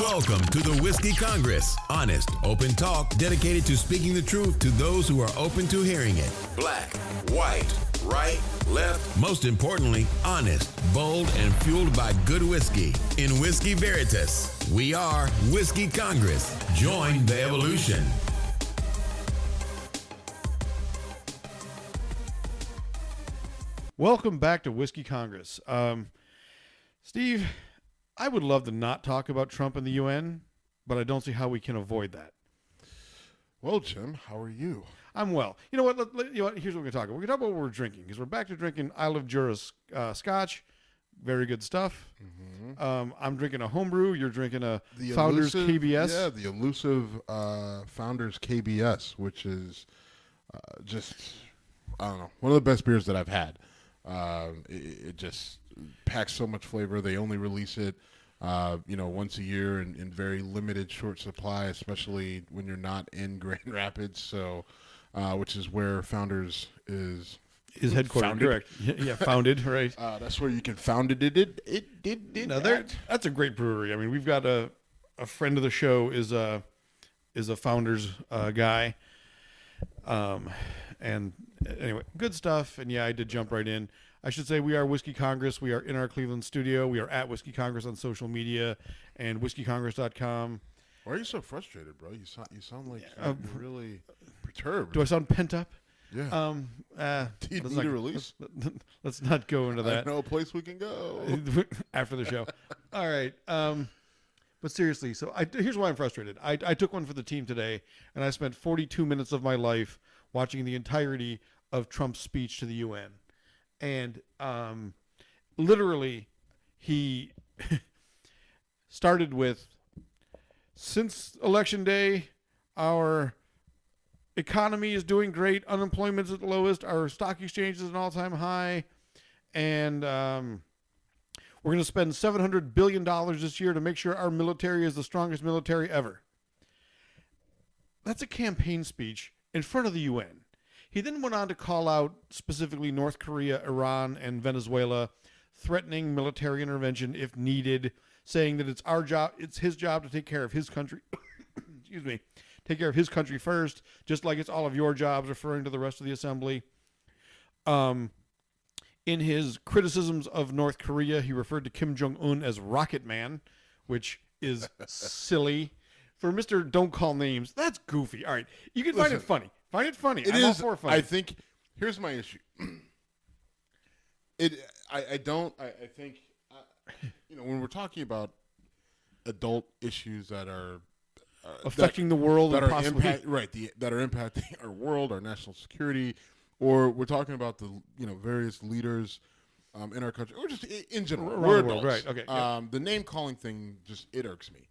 Welcome to the Whiskey Congress. Honest, open talk dedicated to speaking the truth to those who are open to hearing it. Black, white, right, left. Most importantly, honest, bold, and fueled by good whiskey. In Whiskey Veritas, we are Whiskey Congress. Join the evolution. Welcome back to Whiskey Congress. Steve, I would love to not talk about Trump and the UN, but I don't see how we can avoid that. Well, Jim, how are you? I'm well. You know what? Here's what we're going to talk about. We're going to talk about what we're drinking, because we're back to drinking Isle of Jura Scotch. Very good stuff. Mm-hmm. I'm drinking a homebrew. You're drinking a Founders KBS. Yeah, the elusive Founders KBS, which is just, I don't know, one of the best beers that I've had. It just packs so much flavor. They only release it, once a year in very limited short supply, especially when you're not in Grand Rapids. So, which is where Founders is headquartered. Founded. Correct. Yeah, founded. Right. That's where you can found it. No, that's a great brewery. I mean, we've got a friend of the show is a Founders guy. And anyway, good stuff. And yeah, I did jump right in. I should say we are Whiskey Congress. We are in our Cleveland studio. We are at Whiskey Congress on social media and whiskeycongress.com. Why are you so frustrated, bro? You sound like you're really perturbed. Do I sound pent up? Yeah. Do you need a release? Let's not go into that. I know a place we can go after the show. All right. But seriously, so here's why I'm frustrated. I took one for the team today, and I spent 42 minutes of my life watching the entirety of Trump's speech to the UN. And literally, he started with, since Election Day, our economy is doing great. Unemployment is at the lowest. Our stock exchange is an all-time high. And we're going to spend $700 billion this year to make sure our military is the strongest military ever. That's a campaign speech in front of the UN. He then went on to call out specifically North Korea, Iran, and Venezuela, threatening military intervention if needed, saying that it's his job to take care of his country. Excuse me. Take care of his country first, just like it's all of your jobs, referring to the rest of the assembly. In his criticisms of North Korea, he referred to Kim Jong Un as Rocket Man, which is silly. For Mr. Don't Call Names, that's goofy. All right. You can find it funny. Find it funny. I'm all for funny. I think, here's my issue. I think, when we're talking about adult issues that are affecting the world, that are impacting our world, our national security, or we're talking about the various leaders in our country, or just in general, around the world, right? Okay. The name calling thing it irks me.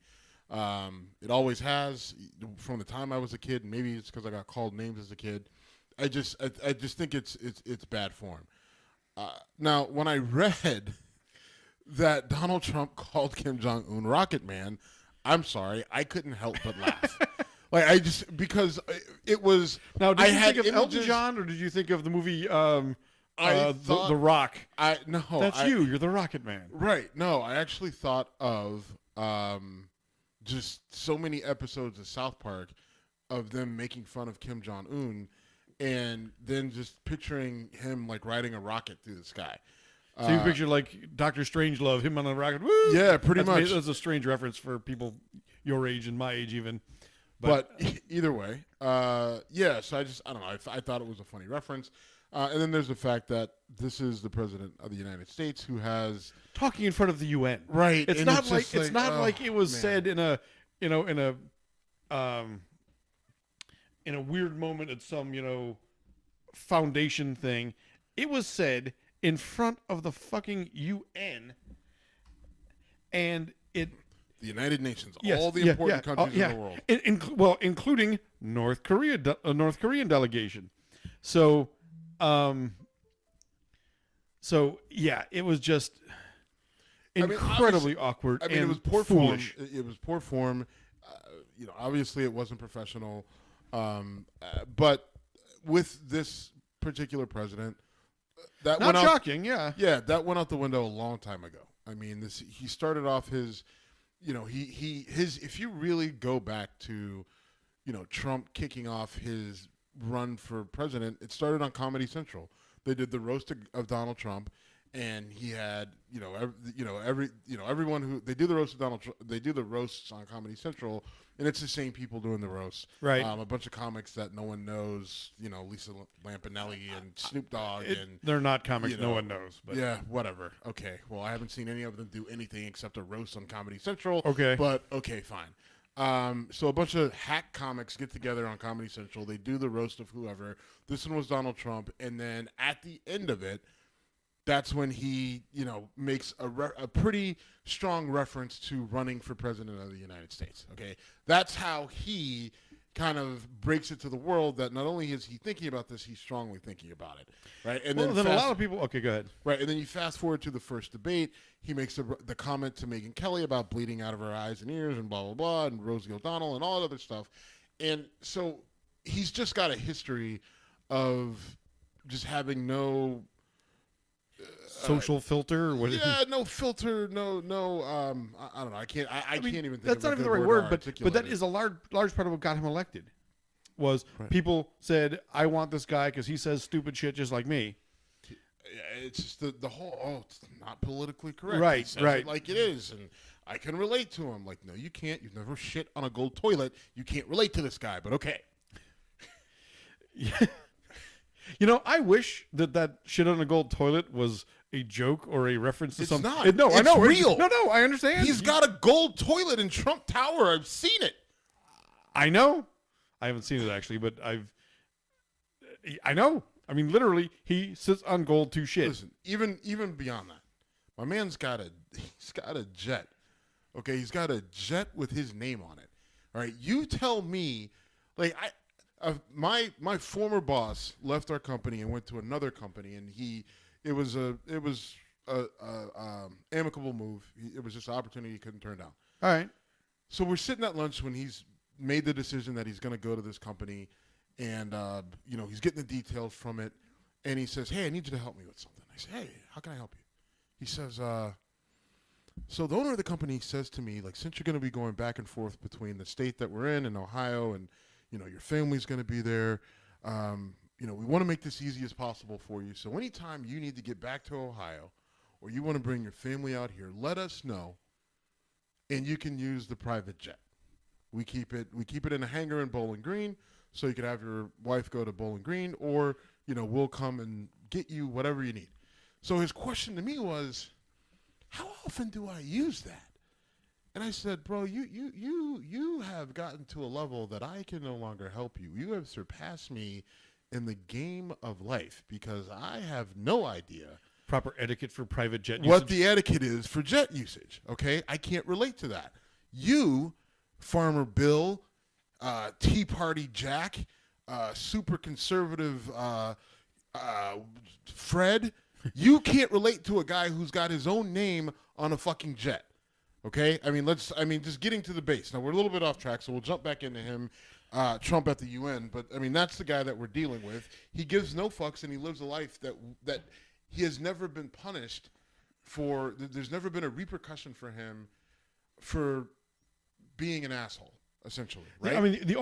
It always has from the time I was a kid. Maybe it's because I got called names as a kid. I just think it's bad form. Now, when I read that Donald Trump called Kim Jong Un Rocket Man, I'm sorry, I couldn't help but laugh. Because it was. Now, did you think of Elton John, or did you think of the movie The Rock? No, that's you. You're the Rocket Man. Right. No, I actually thought of just so many episodes of South Park of them making fun of Kim Jong Un, and then just picturing him like riding a rocket through the sky. So you picture like Dr. Strangelove, him on a rocket. Woo! Yeah, pretty much. That's a strange reference for people your age and my age even. But either way, so I don't know. I thought it was a funny reference. And then there's the fact that this is the president of the United States who has talking in front of the UN. Right. It's not like it was said in a weird moment at some foundation thing. It was said in front of the fucking UN, and the United Nations, all the important countries in the world, including North Korea, a North Korean delegation. So it was just incredibly awkward. It was poor foolish. form. It was poor form. Obviously it wasn't professional. But with this particular president, that not shocking. Yeah, that went out the window a long time ago. I mean, he started off his if you really go back to, Trump kicking off his run for president, it started on Comedy Central. They did the roast of Donald Trump, and he had, everyone who they do the roast of Donald Trump, they do the roasts on Comedy Central, and it's the same people doing the roasts. Right. A bunch of comics that no one knows, Lisa Lampanelli and Snoop Dogg, and they're not comics no one knows. But. Yeah, whatever. Okay. Well, I haven't seen any of them do anything except a roast on Comedy Central. Okay. But okay, fine. So a bunch of hack comics get together on Comedy Central. They do the roast of whoever. This one was Donald Trump, and then at the end of it, that's when he, makes a pretty strong reference to running for president of the United States. Okay, that's how he kind of breaks it to the world that not only is he thinking about this, he's strongly thinking about it, right? And then a lot of people. Okay, go ahead. Right, and then you fast forward to the first debate. He makes the comment to Megyn Kelly about bleeding out of her eyes and ears and blah blah blah, and Rosie O'Donnell and all that other stuff, and so he's just got a history of just having no. Social filter? What no filter, no. I don't know. I can't even think. That's of not even the right word, but that is a large part of what got him elected. Was right. People said, "I want this guy because he says stupid shit just like me." It's just the whole. Oh, it's not politically correct. Right, he says right. It like it is, and I can relate to him. Like, no, you can't. You've never shit on a gold toilet. You can't relate to this guy. But okay. Yeah. I wish that shit on a gold toilet was a joke or a reference to something. It's not. No, it's I know. Real. No, I understand. He's got a gold toilet in Trump Tower. I've seen it. I know. I haven't seen it actually, but I know. I mean, literally, he sits on gold to shit. Listen, even beyond that, my man's got a jet. Okay, he's got a jet with his name on it. All right, you tell me, like my former boss left our company and went to another company, and it was a amicable move. It was just an opportunity he couldn't turn down. All right. So we're sitting at lunch when he's made the decision that he's going to go to this company, and he's getting the details from it, and he says, "Hey, I need you to help me with something." I say, "Hey, how can I help you?" He says, "So the owner of the company says to me, like, since you're going to be going back and forth between the state that we're in and Ohio, and your family's going to be there, we want to make this easy as possible for you. So anytime you need to get back to Ohio, or you want to bring your family out here, let us know, and you can use the private jet. We keep it in a hangar in Bowling Green, so you could have your wife go to Bowling Green, or we'll come and get you whatever you need." So his question to me was, "How often do I use that?" And I said, "Bro, you have gotten to a level that I can no longer help you. You have surpassed me in the game of life, because I have no idea proper etiquette for private jet usage. What the etiquette is for jet usage. Okay, I can't relate to that. You, Farmer Bill, Tea Party Jack, super conservative Fred, you can't relate to a guy who's got his own name on a fucking jet." Okay, just getting to the base. Now we're a little bit off track, so we'll jump back into him, Trump at the UN. But that's the guy that we're dealing with. He gives no fucks, and he lives a life that he has never been punished for. There's never been a repercussion for him for being an asshole, essentially. Right? Yeah, the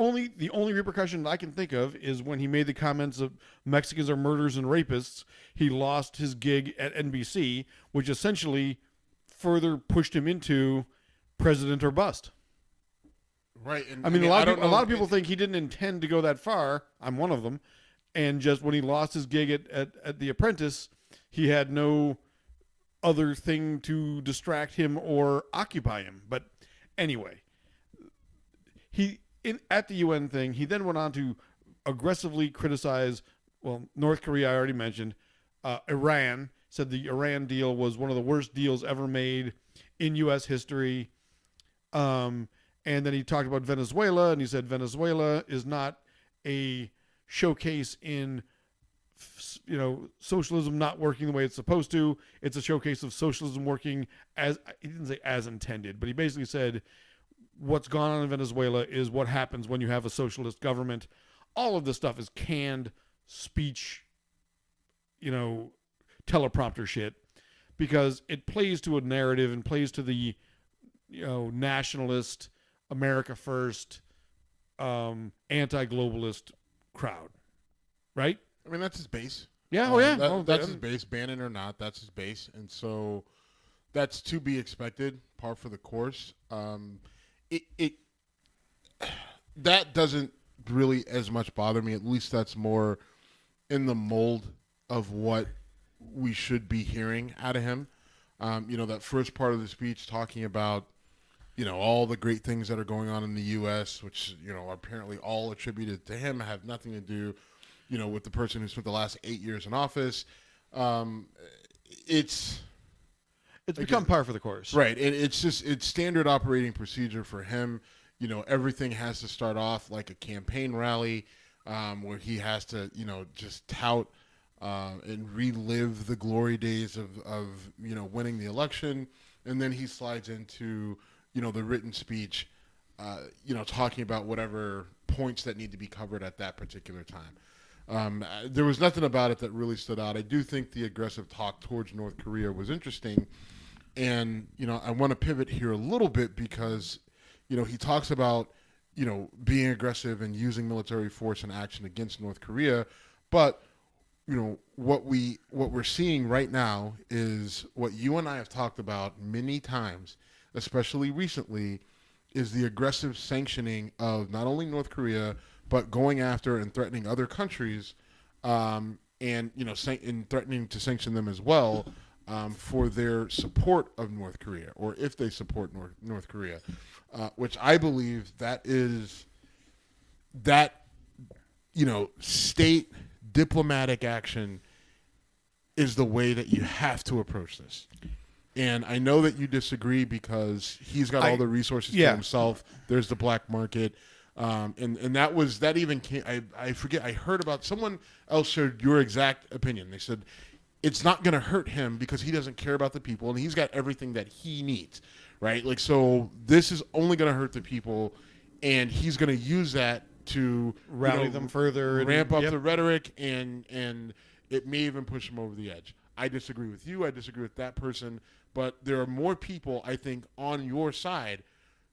only repercussion that I can think of is when he made the comments of Mexicans are murderers and rapists. He lost his gig at NBC, which essentially further pushed him into president or bust. Right. And, a lot of people think he didn't intend to go that far. I'm one of them. And just when he lost his gig at The Apprentice, he had no other thing to distract him or occupy him. But anyway, at the UN thing, he then went on to aggressively criticize, North Korea I already mentioned, Iran. Said the Iran deal was one of the worst deals ever made in U.S. history. And then he talked about Venezuela, and he said Venezuela is not a showcase in, socialism not working the way it's supposed to. It's a showcase of socialism working he didn't say as intended, but he basically said what's gone on in Venezuela is what happens when you have a socialist government. All of this stuff is canned speech, teleprompter shit, because it plays to a narrative and plays to the nationalist, America first, anti-globalist crowd, right? I mean, that's his base. Yeah, That's his base, Bannon or not. That's his base, and so that's to be expected, par for the course. That doesn't really as much bother me. At least that's more in the mold of what we should be hearing out of him. That first part of the speech talking about, all the great things that are going on in the U.S., which, are apparently all attributed to him, have nothing to do, with the person who spent the last 8 years in office. It's become par for the course. Right. It's standard operating procedure for him. Everything has to start off like a campaign rally where he has to, just tout and relive the glory days of winning the election. And then he slides into, the written speech, talking about whatever points that need to be covered at that particular time. There was nothing about it that really stood out. I do think the aggressive talk towards North Korea was interesting. And, I want to pivot here a little bit because, he talks about, being aggressive and using military force and action against North Korea. But, what we're seeing right now is what you and I have talked about many times, especially recently, is the aggressive sanctioning of not only North Korea, but going after and threatening other countries and threatening to sanction them as well for their support of North Korea, or if they support North Korea, which I believe that state diplomatic action is the way that you have to approach this. And I know that you disagree because he's got all the resources to himself. There's the black market. And that even came, I forget, I heard about someone else shared your exact opinion. They said it's not going to hurt him because he doesn't care about the people and he's got everything that he needs, right? Like, so this is only going to hurt the people and he's going to use that to rally them further, ramp up the rhetoric, and it may even push him over the edge. I disagree with you. I disagree with that person. But there are more people, I think, on your side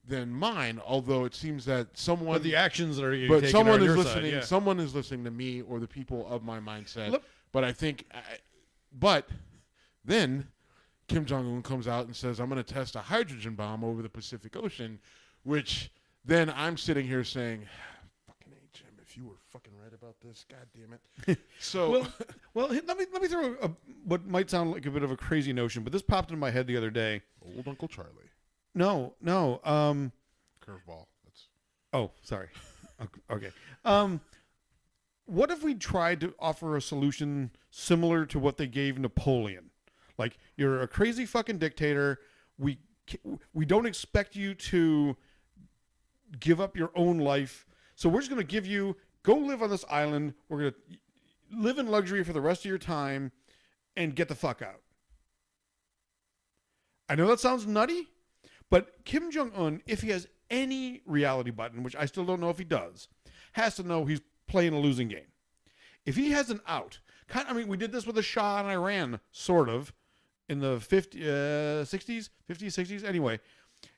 than mine. Although it sees that someone, but the actions that are taking someone are is your listening. Side, Someone is listening to me or the people of my mindset. But I think, but then Kim Jong Un comes out and says, "I'm going to test a hydrogen bomb over the Pacific Ocean," which then I'm sitting here saying, "Fucking A, Jim, if you were fucking right about this, god damn it." So, well, let me throw what might sound like a bit of a crazy notion, but this popped into my head the other day. Old Uncle Charlie. No. Curveball. That's. Oh, sorry. Okay. What if we tried to offer a solution similar to what they gave Napoleon? Like, you're a crazy fucking dictator. We don't expect you to give up your own life. So we're just going to give you, go live on this island. We're going to live in luxury for the rest of your time and get the fuck out. I know that sounds nutty, but Kim Jong Un, if he has any reality button, which I still don't know if he does, has to know he's playing a losing game. If he has an out, we did this with the Shah in Iran, sort of, in the 50s, 60s. Anyway,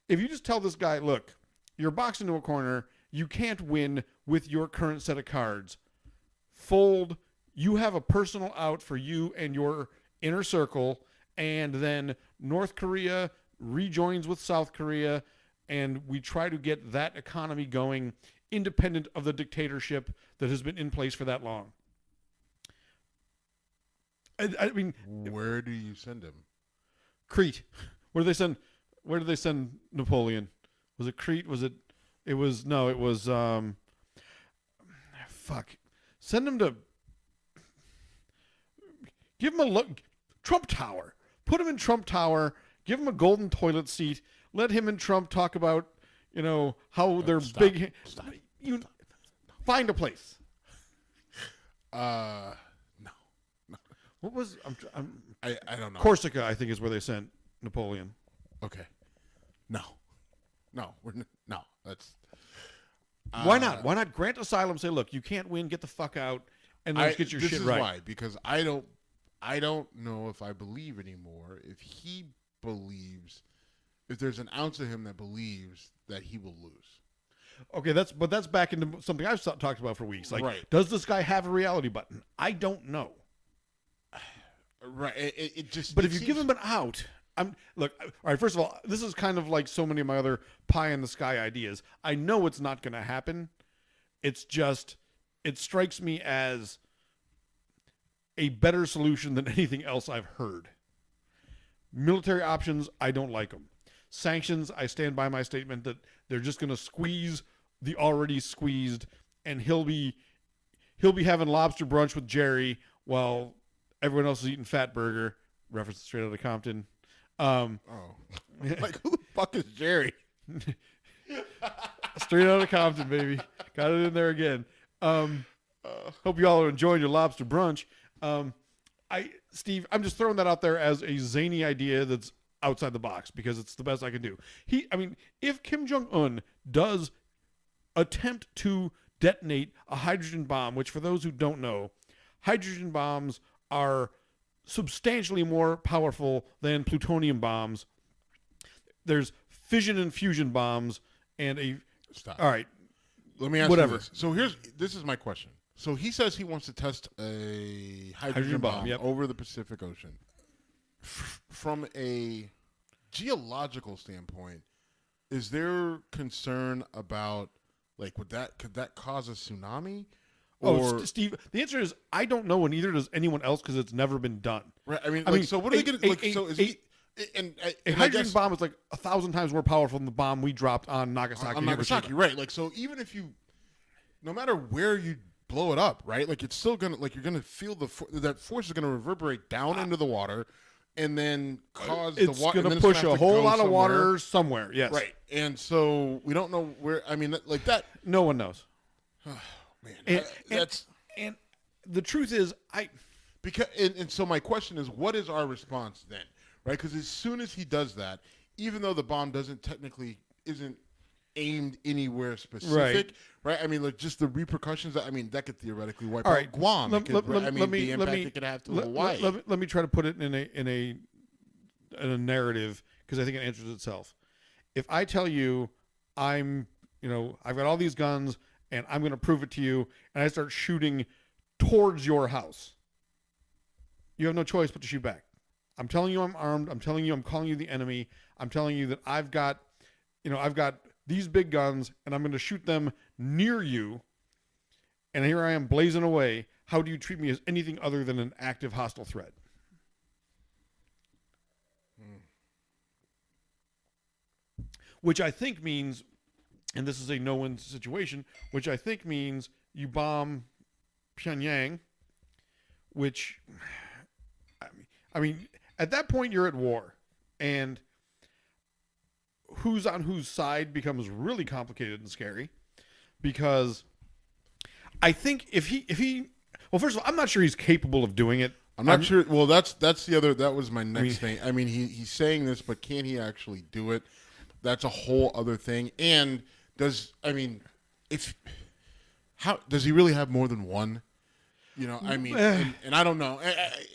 if you just tell this guy, look, you're boxed into a corner, you can't win with your current set of cards. Fold, you have a personal out for you and your inner circle, and then North Korea rejoins with South Korea, and we try to get that economy going independent of the dictatorship that has been in place for that long. I mean, where do you send him? Crete. Where did they send Napoleon? Was it Crete? It was fuck. Send him to, give him a look. Trump Tower. Put him in Trump Tower. Give him a golden toilet seat. Let him and Trump talk about, how they're big. Stop. Find a place. No. What was I don't know. Corsica, I think, is where they sent Napoleon. Okay. No. That's. Why not? Why not grant asylum? Say, look, you can't win. Get the fuck out, and let's get your shit right. This is why, because I don't know if I believe anymore. If he believes if there's an ounce of him that believes that he will lose. Okay, that's back into something I've talked about for weeks. Like, right. Does this guy have a reality button? I don't know. Right. It just. But it if you seems, give him an out, look. All right. First of all, this is kind of like so many of my other pie in the sky ideas. I know it's not going to happen. It's just, it strikes me as a better solution than anything else I've heard. Military options, I don't like them. Sanctions, I stand by my statement that they're just going to squeeze the already squeezed, and he'll be having lobster brunch with Jerry while everyone else is eating Fat Burger. Reference straight out of Compton. Like, who the fuck is Jerry? Straight out of Compton, baby. Got it in there again. Hope you all are enjoying your lobster brunch. Steve, I'm just throwing that out there as a zany idea that's outside the box because it's the best I can do. If Kim Jong Un does attempt to detonate a hydrogen bomb, which for those who don't know, hydrogen bombs are substantially more powerful than plutonium bombs. There's fission and fusion bombs and a... Stop. All right. Let me ask Whatever. you this. So this is my question. So he says he wants to test a hydrogen bomb yep. over the Pacific Ocean. From a geological standpoint, is there concern about, like, could that cause a tsunami? Steve, the answer is I don't know, and neither does anyone else because it's never been done. Right. I mean, so what are they going to like? So is he? A hydrogen bomb is like 1,000 times more powerful than the bomb we dropped on Nagasaki. On Nagasaki, right? Like, so even if no matter where you blow it up, right? Like, it's still gonna, like, you're gonna feel that force is gonna reverberate down into the water, and then cause the water. It's gonna push a whole lot of water somewhere. Yes, right. And so we don't know where. I mean, like that. No one knows. Oh, man, and the truth is, so my question is, what is our response then, right? Because as soon as he does that, even though the bomb isn't aimed anywhere specific, right? I mean, like, just the repercussions. I mean, that could theoretically wipe out Guam. The impact it could have to Hawaii. Let me try to put it in a narrative because I think it answers itself. If I tell you I've got all these guns and I'm going to prove it to you, and I start shooting towards your house, you have no choice but to shoot back. I'm telling you I'm armed. I'm telling you I'm calling you the enemy. I'm telling you that I've got these big guns, and I'm going to shoot them near you, and here I am blazing away. How do you treat me as anything other than an active hostile threat? Which I think means, and this is a no-win situation, which I think means you bomb Pyongyang, which, I mean, at that point you're at war, and who's on whose side becomes really complicated and scary, because I think if he well, first of all, I'm not sure he's capable of doing it. I'm not sure. Well, that was my next thing. I mean, he's saying this, but can he actually do it? That's a whole other thing. And does he really have more than one? I mean, and I don't know.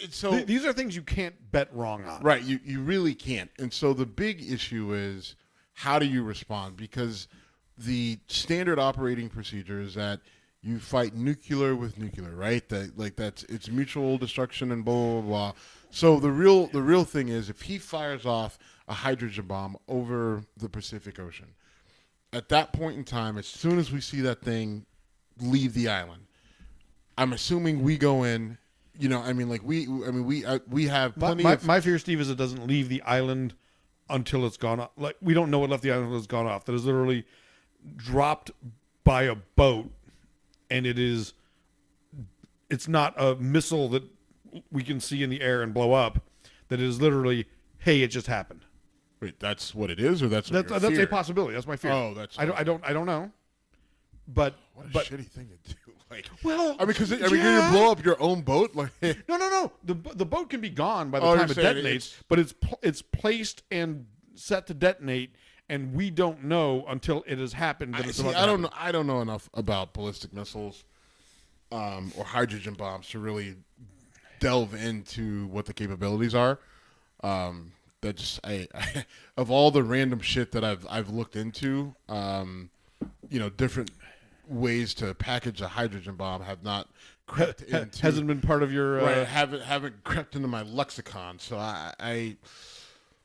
So these are things you can't bet wrong on. Right, you really can't. And so the big issue is, how do you respond? Because the standard operating procedure is that you fight nuclear with nuclear, right? It's mutual destruction and blah blah blah. So the real thing is, if he fires off a hydrogen bomb over the Pacific Ocean, at that point in time, as soon as we see that thing leave the island, I'm assuming we go in. We have plenty. My fear, Steve, is it doesn't leave the island until it's gone off. Like, we don't know what left the island until it's gone off. That is literally dropped by a boat, and it's not a missile that we can see in the air and blow up. That is literally, hey, it just happened. Wait, that's what it is, or that's a possibility. That's my fear. Oh, that's I don't know. But what a shitty thing to do. Like, well, I mean, because you blow up your own boat. Like, no. The boat can be gone by the time it detonates, but it's placed and set to detonate, and we don't know until it has happened. I don't know enough about ballistic missiles or hydrogen bombs to really delve into what the capabilities are. that just of all the random shit that I've looked into, different ways to package a hydrogen bomb have not crept into. Hasn't been part of your right. Haven't crept into my lexicon. So I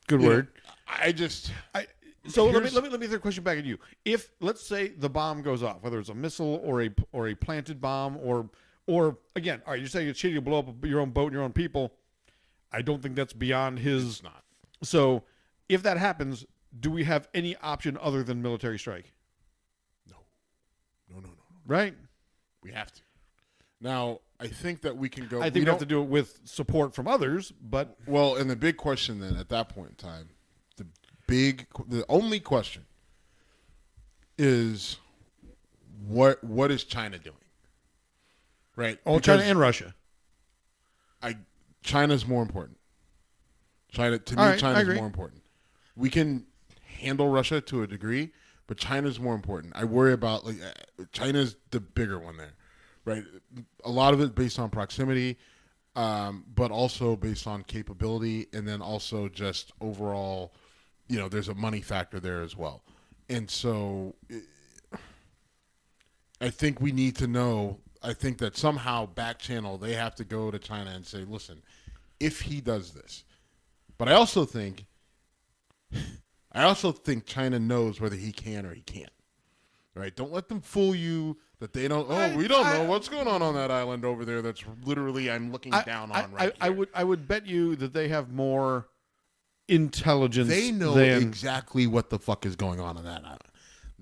good word. So let me throw a question back at you. If, let's say, the bomb goes off, whether it's a missile or a planted bomb, or again, all right, you're saying it's shitty to blow up your own boat and your own people. I don't think that's beyond his. It's not. So, if that happens, do we have any option other than military strike? No. Right? We have to. Now, I think that we can go. I think we have to do it with support from others, but well, and the big question then at that point in time, the only question is what is China doing? Right? Oh, because China and Russia. China's more important. China's more important. We can handle Russia to a degree, but China's more important. I worry about China's the bigger one there, right? A lot of it based on proximity, but also based on capability, and then also just overall, there's a money factor there as well. And so I think we need to know. I think that somehow back channel they have to go to China and say, listen, if he does this. But I also think China knows whether he can or he can't. Right? Don't let them fool you that they don't. We don't know what's going on that island over there. That's literally I'm looking down on right here. I would bet you that they have more intelligence. They know exactly what the fuck is going on that island.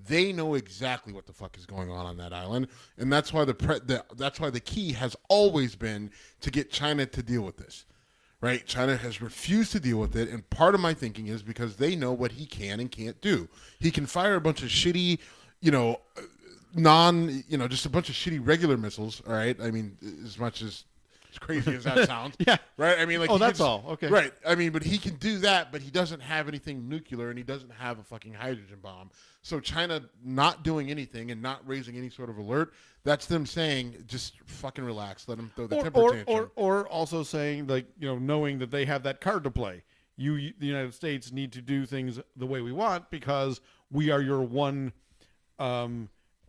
They know exactly what the fuck is going on that island, and that's why that's why the key has always been to get China to deal with this. Right? China has refused to deal with it, and part of my thinking is because they know what he can and can't do. He can fire a bunch of shitty, just a bunch of shitty regular missiles, all right? I mean, as much as crazy as that sounds. Yeah. Right? I mean, that's all. Okay. Right. I mean, but he can do that, but he doesn't have anything nuclear, and he doesn't have a fucking hydrogen bomb. So China not doing anything and not raising any sort of alert, that's them saying, just fucking relax, let them throw the temper tantrum. Or also saying, knowing that they have that card to play. The United States, need to do things the way we want because we are your one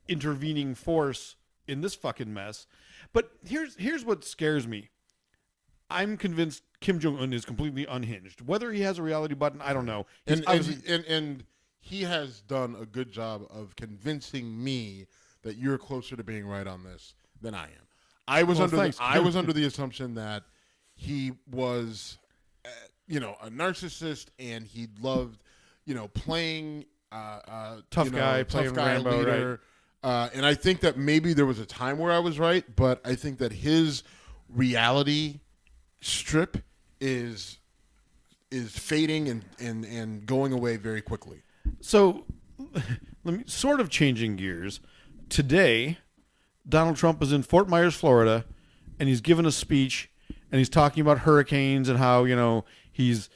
intervening force in this fucking mess. But here's what scares me. I'm convinced Kim Jong Un is completely unhinged. Whether he has a reality button, I don't know. And he has done a good job of convincing me that you're closer to being right on this than I am. I was under the assumption that he was, a narcissist and he loved, playing tough guy Rambo, leader. Right. And I think that maybe there was a time where I was right, but I think that his reality strip is fading and going away very quickly. So, let me sort of changing gears. Today, Donald Trump is in Fort Myers, Florida, and he's given a speech, and he's talking about hurricanes and how he's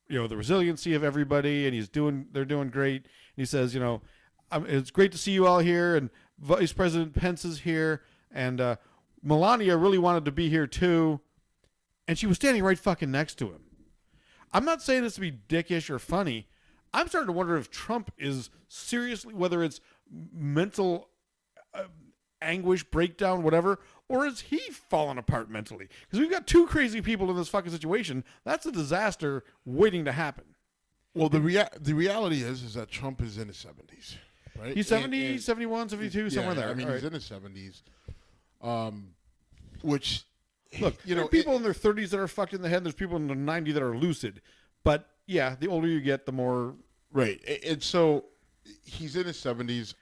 the resiliency of everybody, and they're doing great. And he says, it's great to see you all here, and Vice President Pence is here, and Melania really wanted to be here too, and she was standing right fucking next to him. I'm not saying this to be dickish or funny. I'm starting to wonder if Trump is seriously, whether it's mental anguish, breakdown, whatever, or is he falling apart mentally? Because we've got two crazy people in this fucking situation. That's a disaster waiting to happen. Well, the reality is that Trump is in his 70s, right? He's 70, 71, 72, somewhere there. I mean, he's in his 70s, which... Look, there are people in their 30s that are fucked in the head. There's people in their 90s that are lucid. But, yeah, the older you get, the more... Right. And so he's in his 70s.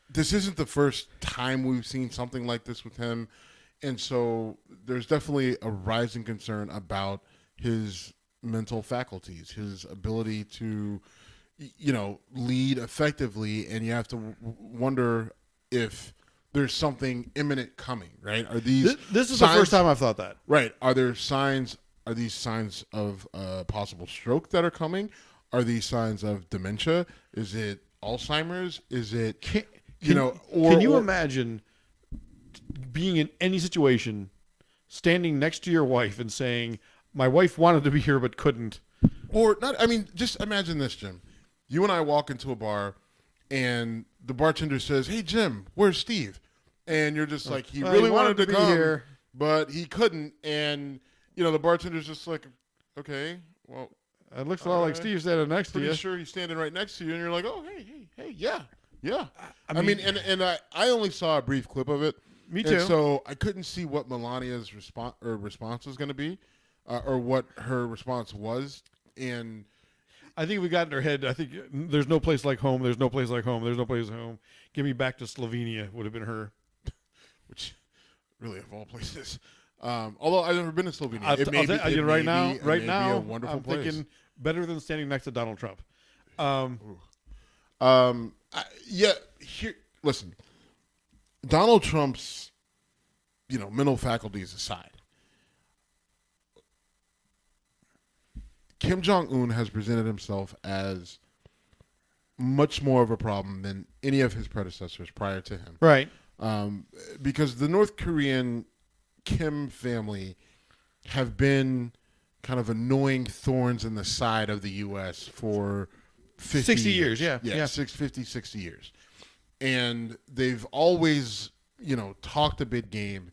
This isn't the first time we've seen something like this with him. And so there's definitely a rising concern about his mental faculties, his ability to, lead effectively. And you have to wonder if there's something imminent coming, right? Are these this is signs, the first time I've thought that. Right. Are these signs of possible stroke that are coming? Are these signs of dementia? Is it Alzheimer's? Is it can you imagine being in any situation, standing next to your wife and saying, "My wife wanted to be here but couldn't. Or not. I mean, just imagine this, Jim. You and I walk into a bar, and the bartender says, "Hey, Jim, where's Steve?" And you're just like, he really wanted to be come here, but he couldn't. And the bartender's just like, "Okay, well, it looks a lot like Steve standing next to you." pretty sure he's standing right next to you, and you're like, "Oh, hey, yeah." I mean, and I only saw a brief clip of it. Me too. And so I couldn't see what Melania's response was going to be, or what her response was. And I think we got in her head. I think there's no place like home. There's no place like home. There's no place like home. Give me back to Slovenia would have been her. Which, really, of all places. Although I've never been to Slovenia, right now, be a wonderful I'm place. thinking better than standing next to Donald Trump. Listen, Donald Trump's, mental faculties aside, Kim Jong Un has presented himself as much more of a problem than any of his predecessors prior to him. Right. Because the North Korean Kim family have been kind of annoying thorns in the side of the U.S. for 60 years. Yeah. 60 years. And they've always, talked a big game,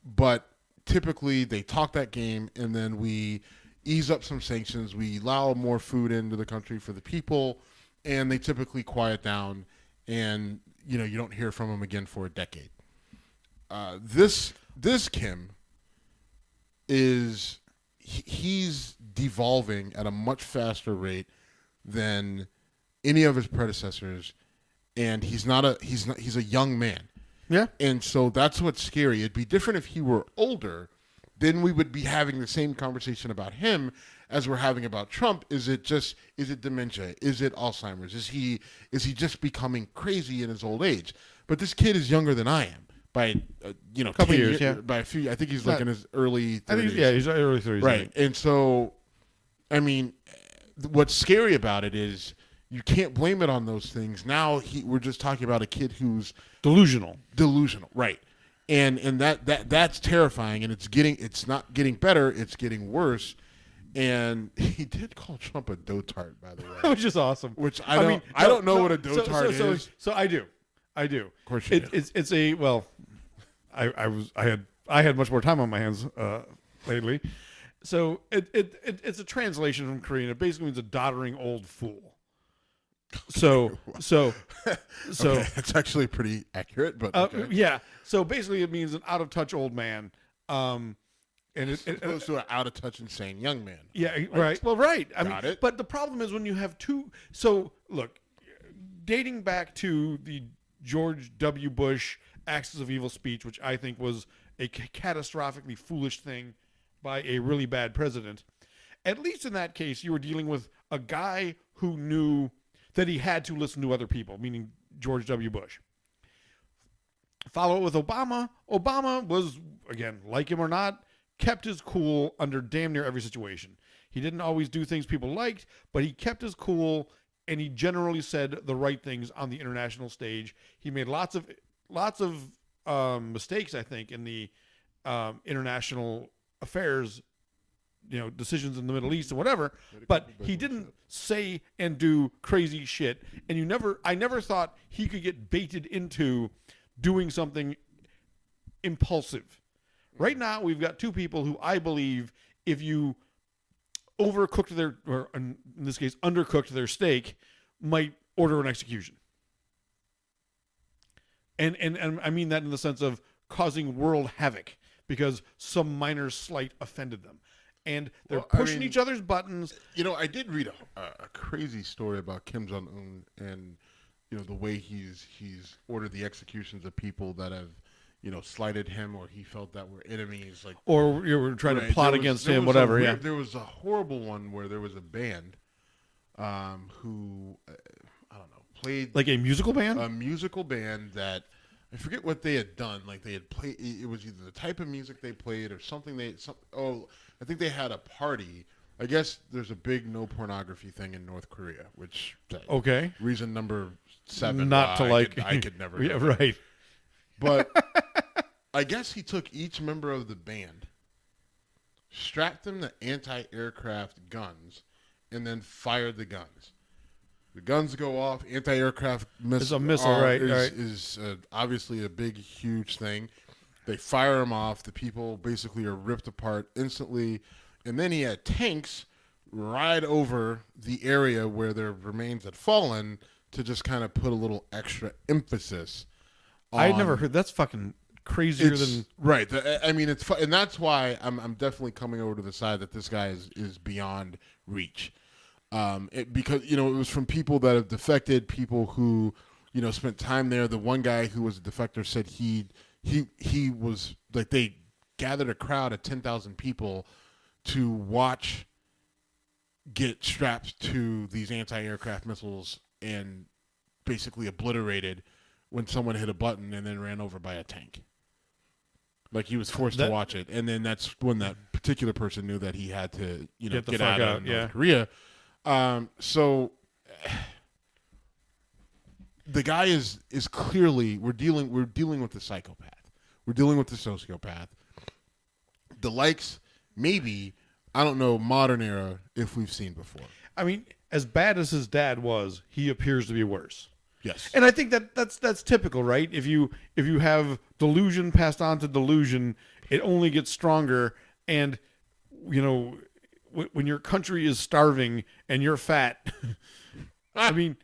but typically they talk that game and then we ease up some sanctions. We allow more food into the country for the people, and they typically quiet down, and, you don't hear from them again for a decade. This Kim he's devolving at a much faster rate than any of his predecessors, and he's a young man. Yeah. And so that's what's scary. It'd be different if he were older. Then we would be having the same conversation about him as we're having about Trump. Is it dementia? Is it Alzheimer's? Is he just becoming crazy in his old age? But this kid is younger than I am by a couple years, yeah. By a few. I think he's like in his early 30s. I think he's early 30s. Right. And so, I mean, what's scary about it is you can't blame it on those things. Now we're just talking about a kid who's delusional. Right. And that's terrifying, and it's not getting better, it's getting worse. And he did call Trump a dotard, by the way. Which is awesome. Which I don't know what a dotard is. So I do. Of course you do. It's a I had much more time on my hands lately. So it's a translation from Korean. It basically means a doddering old fool. So okay, it's actually pretty accurate, but okay. Yeah. So basically, it means an out of touch old man, and it opposed to an out of touch insane young man. Yeah. Right. Well, right. Got it. But the problem is when you have two. So look, dating back to the George W. Bush Axis of Evil speech, which I think was a catastrophically foolish thing by a really bad president. At least in that case, you were dealing with a guy who knew that he had to listen to other people, meaning George W. Bush. Follow it with Obama. Obama was, again, like him or not, kept his cool under damn near every situation. He didn't always do things people liked, but he kept his cool, and he generally said the right things on the international stage. He made lots of mistakes, I think, in the international affairs, decisions in the Middle East and whatever, but he didn't say and do crazy shit. And I never thought he could get baited into doing something impulsive. Right now, we've got two people who I believe, if you overcooked or in this case, undercooked their steak, might order an execution. And I mean that in the sense of causing world havoc because some minor slight offended them. And they're pushing each other's buttons. I did read a crazy story about Kim Jong Un and the way he's ordered the executions of people that have slighted him or he felt that were enemies, like or you were trying to plot against him, whatever. Yeah, there was a horrible one where there was a band who I don't know played like a musical band that. I forget what they had done. Like they had played. It was either the type of music they played or something. I think they had a party. I guess there's a big no pornography thing in North Korea, which reason number 7. Not to I could never. Yeah, right. But I guess he took each member of the band strapped them to anti-aircraft guns, and then fired the guns. The guns go off. Anti-aircraft missiles. It's a missile, right? Is obviously a big, huge thing. They fire them off. The people basically are ripped apart instantly. And then he had tanks ride over the area where their remains had fallen to just kind of put a little extra emphasis on. I never heard. That's fucking crazier than. Right. I mean, it's and that's why I'm definitely coming over to the side that this guy is beyond reach. Because, it was from people that have defected, people who, spent time there. The one guy who was a defector said he was like, they gathered a crowd of 10,000 people to watch get strapped to these anti-aircraft missiles and basically obliterated when someone hit a button and then ran over by a tank. Like, he was forced to watch it. And then that's when that particular person knew that he had to, get out of North Korea. So the guy is clearly, we're dealing with the psychopath. We're dealing with the sociopath. The likes, maybe, I don't know, modern era, if we've seen before. I mean, as bad as his dad was, he appears to be worse. Yes. And I think that's typical, right? If you have delusion passed on to delusion, it only gets stronger. And, when your country is starving and you're fat, I mean,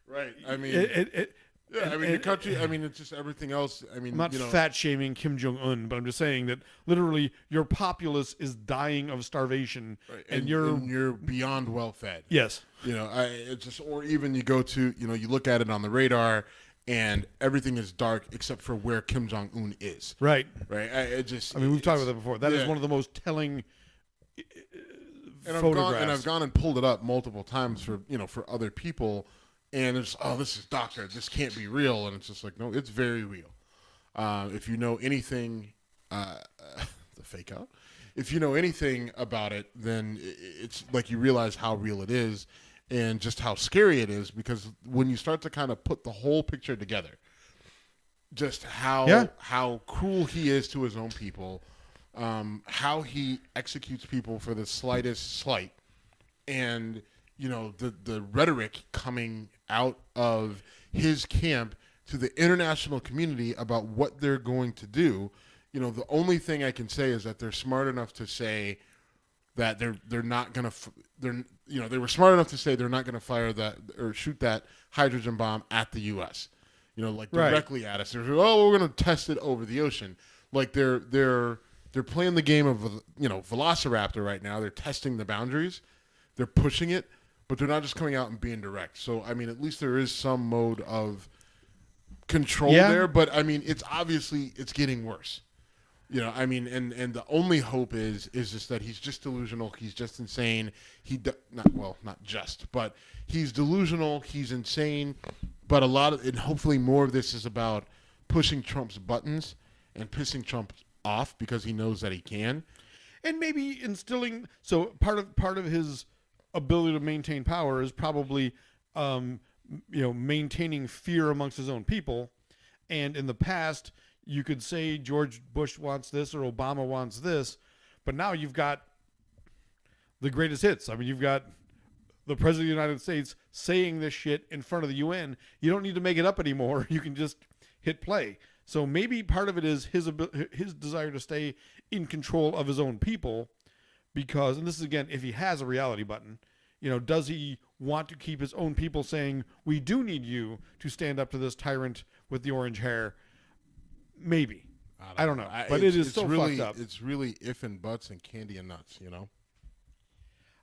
right. I mean, the country. I mean, it's just everything else. I mean, I'm not fat shaming Kim Jong Un, but I'm just saying that literally your populace is dying of starvation, right. and you're beyond well fed. Yes. It's just, or even you go to, you look at it on the radar, and everything is dark except for where Kim Jong Un is. Right. Right. We've talked about that before. That is one of the most telling. I've gone and pulled it up multiple times for other people, and it's this is doctor, this can't be real, and it's just like, no, it's very real. If you know anything, the fake out. If you know anything about it, then it's like you realize how real it is, and just how scary it is. Because when you start to kind of put the whole picture together, just how cruel he is to his own people. How he executes people for the slightest slight, and the rhetoric coming out of his camp to the international community about what they're going to do. The only thing I can say is that they're smart enough to say that they're not going to they were smart enough to say they're not going to fire that or shoot that hydrogen bomb at the U.S. Directly at us. They're we're going to test it over the ocean. Like they're playing the game of, Velociraptor right now. They're testing the boundaries. They're pushing it, but they're not just coming out and being direct. So, I mean, at least there is some mode of control there. But, I mean, it's getting worse. And the only hope is just that he's just delusional. He's just insane. Not just, but he's delusional. He's insane. But and hopefully more of this is about pushing Trump's buttons and pissing Trump off because he knows that he can, and maybe instilling. So part of his ability to maintain power is probably, maintaining fear amongst his own people. And in the past, you could say George Bush wants this or Obama wants this, but now you've got the greatest hits. I mean, you've got the President of the United States saying this shit in front of the UN. You don't need to make it up anymore. You can just hit play. So maybe part of it is his desire to stay in control of his own people, because, and this is again, if he has a reality button, does he want to keep his own people saying, we do need you to stand up to this tyrant with the orange hair? Maybe. I don't know. But it's so really, fucked up. It's really if and buts and candy and nuts,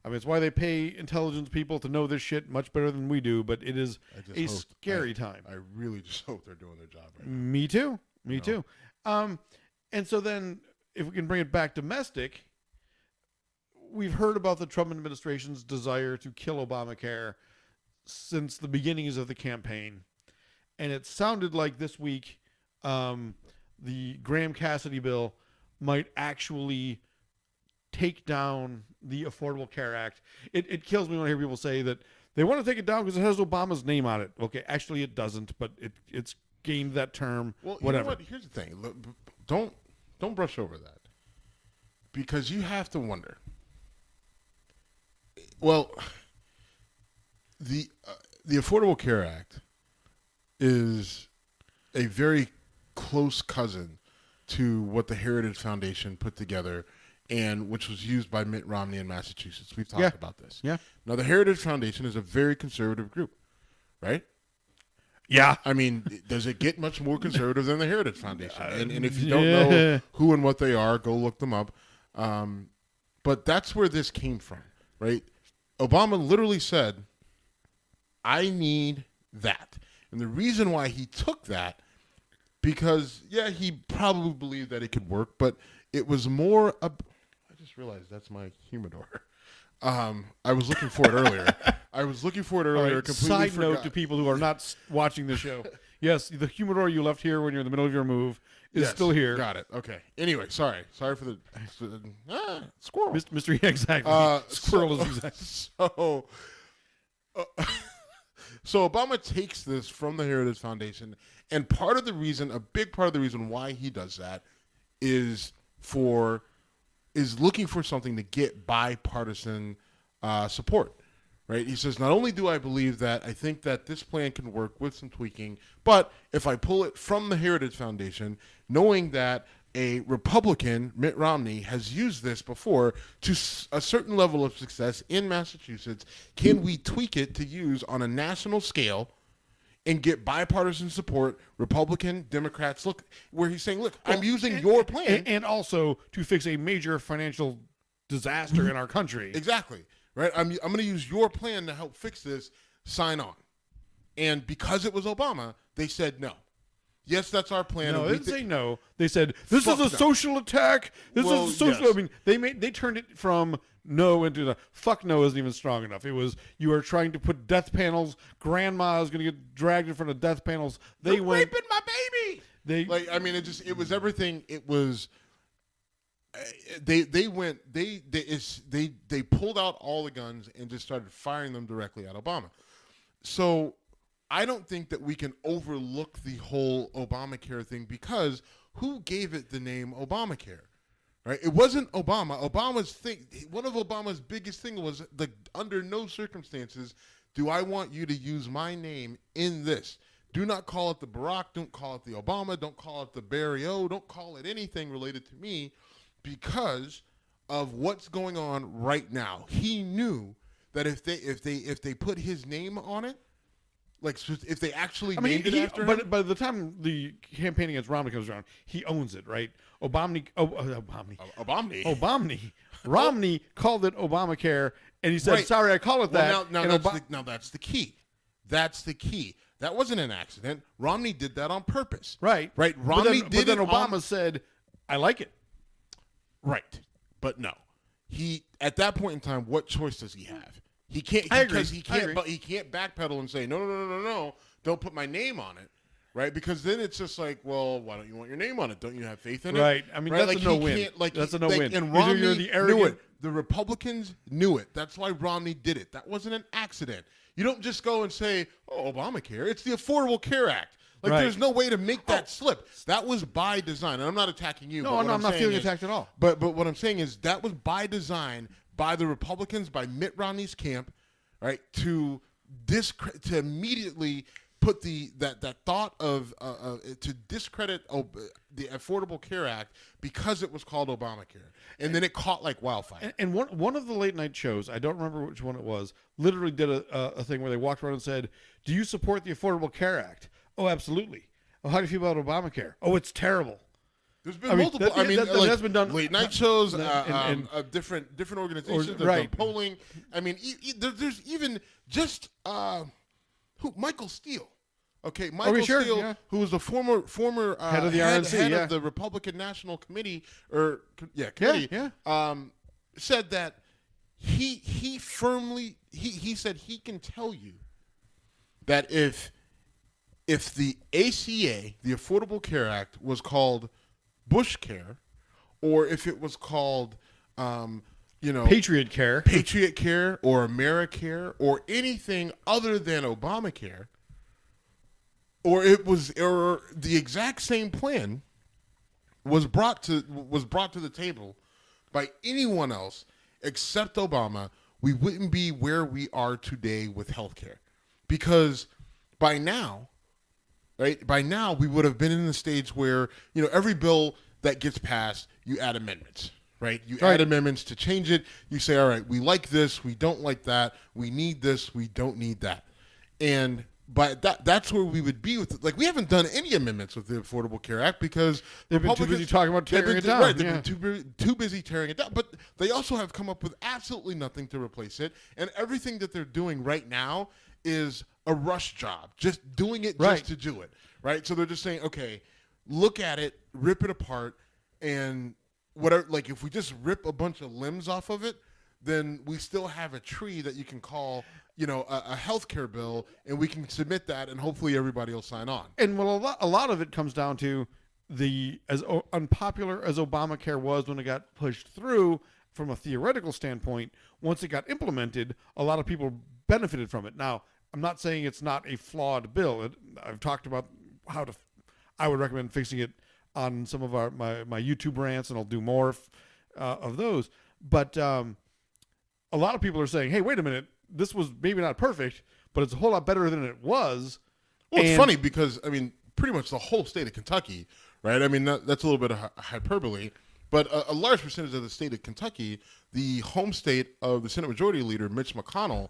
I mean, it's why they pay intelligence people to know this shit much better than we do, but it is a scary time. I really just hope they're doing their job right now. Me too. Me too. And so then, if we can bring it back domestic, we've heard about the Trump administration's desire to kill Obamacare since the beginnings of the campaign. And it sounded like this week the Graham Cassidy bill might actually take down the Affordable Care Act. It kills me when I hear people say that they want to take it down because it has Obama's name on it. Okay, actually it doesn't, but it's gained that term. Well, whatever. You know what? Here's the thing. Don't brush over that. because you have to wonder. Well, the Affordable Care Act is a very close cousin to what the Heritage Foundation put together, and which was used by Mitt Romney in Massachusetts. We've talked about this. Yeah. Now, the Heritage Foundation is a very conservative group, right? Yeah. I mean, does it get much more conservative than the Heritage Foundation? And if you don't know who and what they are, go look them up. But that's where this came from, right? Obama literally said, I need that. And the reason why he took that, because, yeah, he probably believed that it could work, but it was more I just realized that's my humidor. I was looking for it earlier. Right, side note to people who are not watching the show. Yes, the humidor you left here when you're in the middle of your move is still here. Got it. Okay. Anyway, sorry for the squirrel. Mystery, exactly. Squirrel is exactly. So Obama takes this from the Heritage Foundation, and a big part of the reason why he does that is looking for something to get bipartisan support, right? He says, not only do I believe that, I think that this plan can work with some tweaking, but if I pull it from the Heritage Foundation, knowing that a Republican, Mitt Romney, has used this before to a certain level of success in Massachusetts, can we tweak it to use on a national scale and get bipartisan support, Republican, Democrats, where he's saying, look, I'm using your plan. And also to fix a major financial disaster in our country. Exactly, right? I'm going to use your plan to help fix this, sign on. And because it was Obama, they said no. Yes, that's our plan. No, they didn't say no. They said, this is a social attack. This is a social... Yes. I mean, they turned it from... no into the fuck no isn't even strong enough. It was you are trying to put death panels. Grandma is going to get dragged in front of death panels. They're raping my baby. It was everything. It was they pulled out all the guns and just started firing them directly at Obama. So I don't think that we can overlook the whole Obamacare thing, because who gave it the name Obamacare? Right? It wasn't Obama. One of Obama's biggest thing was under no circumstances do I want you to use my name in this. Do not call it the Barack. Don't call it the Obama. Don't call it the Barry O. Don't call it anything related to me, because of what's going on right now. He knew that if they put his name on it, like if they actually named it after him. But by the time the campaign against Romney comes around, he owns it, right? Romney called it Obamacare, and he said, right. Sorry, I call it that. Now that's the key. That's the key. That wasn't an accident. Romney did that on purpose. Right. Romney but then Obama said, I like it. Right. But no. He, at that point in time, what choice does he have? He can't, because he can't backpedal and say, no, don't put my name on it, right? Because then it's just like, well, why don't you want your name on it? Don't you have faith in it? Right. I mean, that's a no-win. That's a no-win. And Romney knew it. The Republicans knew it. That's why Romney did it. That wasn't an accident. You don't just go and say, oh, Obamacare. It's the Affordable Care Act. There's no way to make that slip. That was by design. And I'm not attacking you. No, I'm not feeling attacked at all. But what I'm saying is that was by design, by the Republicans, by Mitt Romney's camp, right, to immediately put that thought of to discredit the Affordable Care Act because it was called Obamacare, and then it caught like wildfire. And one of the late night shows, I don't remember which one it was, literally did a thing where they walked around and said, "Do you support the Affordable Care Act?" "Oh, absolutely." "Oh, how do you feel about Obamacare?" "Oh, it's terrible." There's been multiple. That's been done. Late night shows, of different organizations, right? Polling. I mean, there's even just Michael Steele. Okay, Michael Steele, yeah. Who was the former head of the RNC, head of the Republican National Committee, said that he firmly said he can tell you that if the ACA, the Affordable Care Act, was called Bush Care, or if it was called, Patriot Care, or AmeriCare, or anything other than Obamacare, or the exact same plan was brought to the table by anyone else except Obama, we wouldn't be where we are today with healthcare. Because by now, right, we would have been in the stage where, every bill that gets passed, you add amendments, right? You add amendments to change it. You say, all right, we like this, we don't like that, we need this, we don't need that. And that's where we would be with it. Like, we haven't done any amendments with the Affordable Care Act because they've been too busy talking about tearing it down. Right, they've been too busy tearing it down. But they also have come up with absolutely nothing to replace it. And everything that they're doing right now is a rush job, just doing it just to do it, right? So they're just saying, okay, look at it, rip it apart, and whatever. Like, if we just rip a bunch of limbs off of it, then we still have a tree that you can call, a healthcare bill, and we can submit that, and hopefully everybody will sign on. And a lot of it comes down to as unpopular as Obamacare was when it got pushed through from a theoretical standpoint. Once it got implemented, a lot of people benefited from it. Now, I'm not saying it's not a flawed bill. I've talked about I would recommend fixing it on some of my YouTube rants, and I'll do more of those. But a lot of people are saying, hey, wait a minute, this was maybe not perfect, but it's a whole lot better than it was. Well, it's funny because, pretty much the whole state of Kentucky, right? That's a little bit of hyperbole, but a large percentage of the state of Kentucky, the home state of the Senate Majority Leader, Mitch McConnell,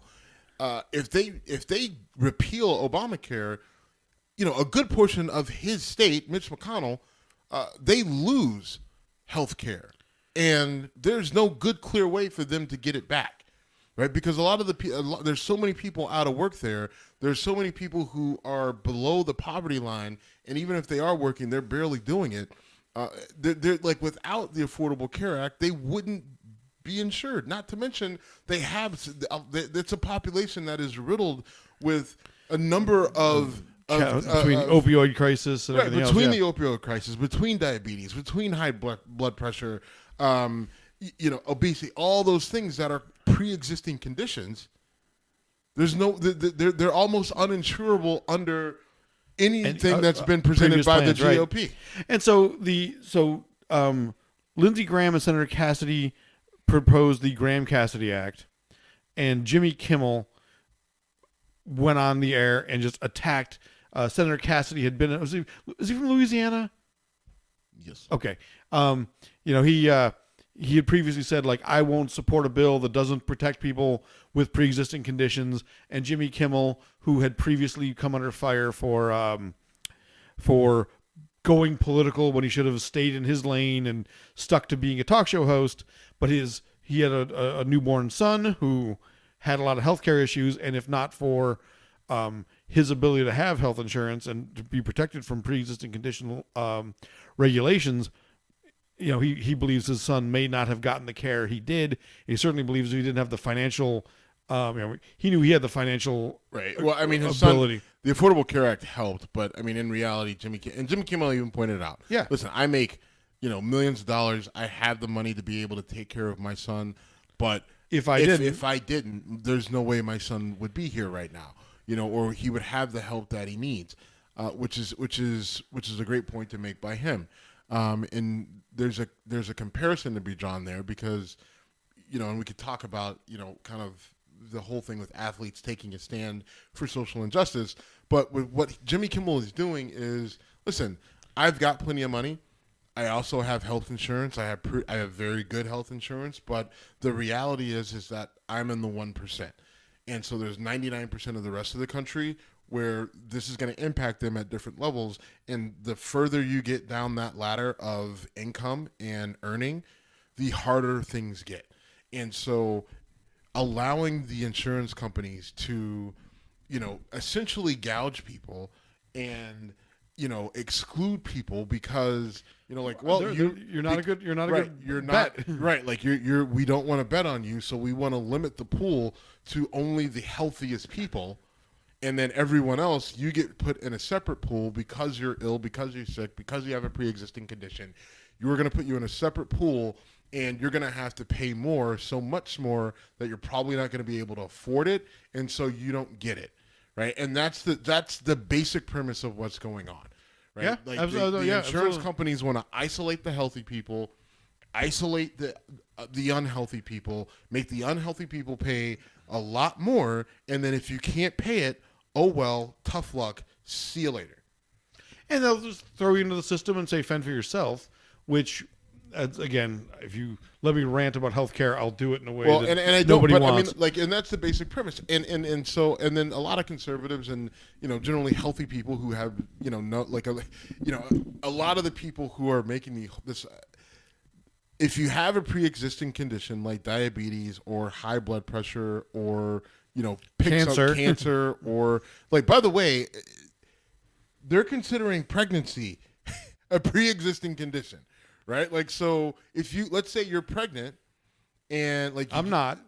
if they repeal Obamacare, a good portion of his state, Mitch McConnell, they lose health care. And there's no good, clear way for them to get it back, right? Because there's so many people out of work there. There's so many people who are below the poverty line, and even if they are working, they're barely doing it. They're like, without the Affordable Care Act, they wouldn't be insured. Not to mention, it's a population that is riddled with a number of between opioid crisis and everything else. Between the opioid crisis, between diabetes, between high blood pressure, obesity, all those things that are pre-existing conditions. They're almost uninsurable under anything that's been presented by the GOP. Right. And so Lindsey Graham and Senator Cassidy proposed the Graham-Cassidy Act, and Jimmy Kimmel went on the air and just attacked. Senator Cassidy had been. Was he from Louisiana? Yes. Okay. He had previously said, like, I won't support a bill that doesn't protect people with pre-existing conditions. And Jimmy Kimmel, who had previously come under fire for going political when he should have stayed in his lane and stuck to being a talk show host, but he had a newborn son who had a lot of healthcare issues, and if not for his ability to have health insurance and to be protected from pre-existing condition regulations, he believes his son may not have gotten the care he did. He certainly believes he didn't have the financial. He knew he had the financial Well, his ability. Son, the Affordable Care Act helped, but in reality, Jimmy Kimmel even pointed it out. Yeah. Listen, I make millions of dollars. I have the money to be able to take care of my son, but if I didn't, there's no way my son would be here right now. Or he would have the help that he needs, which is a great point to make by him. And there's a comparison to be drawn there because, and we could talk about, kind of the whole thing with athletes taking a stand for social injustice. But what Jimmy Kimmel is doing is, listen, I've got plenty of money. I also have health insurance. I have very good health insurance. But the reality is that I'm in the 1%. And so there's 99% of the rest of the country where this is going to impact them at different levels. And the further you get down that ladder of income and earning, the harder things get. And so allowing the insurance companies to, essentially gouge people and, exclude people because, you're not a good bet. Right. Like we don't want to bet on you. So we want to limit the pool to only the healthiest people. And then everyone else, you get put in a separate pool because you're ill, because you're sick, because you have a pre-existing condition. We're going to put you in a separate pool, and you're going to have to pay more, so much more that you're probably not going to be able to afford it, and so you don't get it, right? And that's the basic premise of what's going on, right? Yeah, like absolutely. The insurance companies want to isolate the healthy people, isolate the unhealthy people, make the unhealthy people pay a lot more, and then if you can't pay it, oh well, tough luck, see you later. And they'll just throw you into the system and say, fend for yourself, which, again, if you let me rant about healthcare, I'll do it in a way that and I nobody don't, but wants. I mean, like, and that's the basic premise. And then a lot of conservatives and, generally healthy people who have, a lot of the people who are making this, if you have a pre-existing condition like diabetes or high blood pressure or, cancer or, like, by the way, they're considering pregnancy a pre-existing condition, right? Like, so if let's say you're pregnant and like, I'm not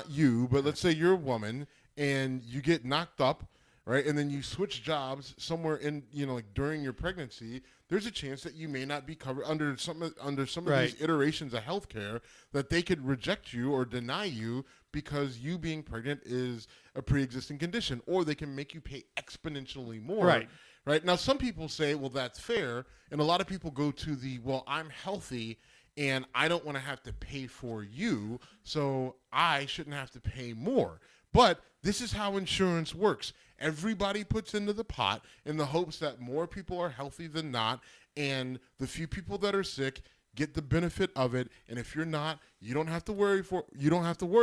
you, but let's say you're a woman and you get knocked up, right? And then you switch jobs somewhere in, like during your pregnancy, there's a chance that you may not be covered under some of these iterations of healthcare, that they could reject you or deny you because you being pregnant is a pre-existing condition, or they can make you pay exponentially more. Right. Now, some people say, well, that's fair. And a lot of people go to well, I'm healthy and I don't want to have to pay for you, so I shouldn't have to pay more. But this is how insurance works. Everybody puts into the pot in the hopes that more people are healthy than not, and the few people that are sick get the benefit of it. And if you're not, you don't have to worry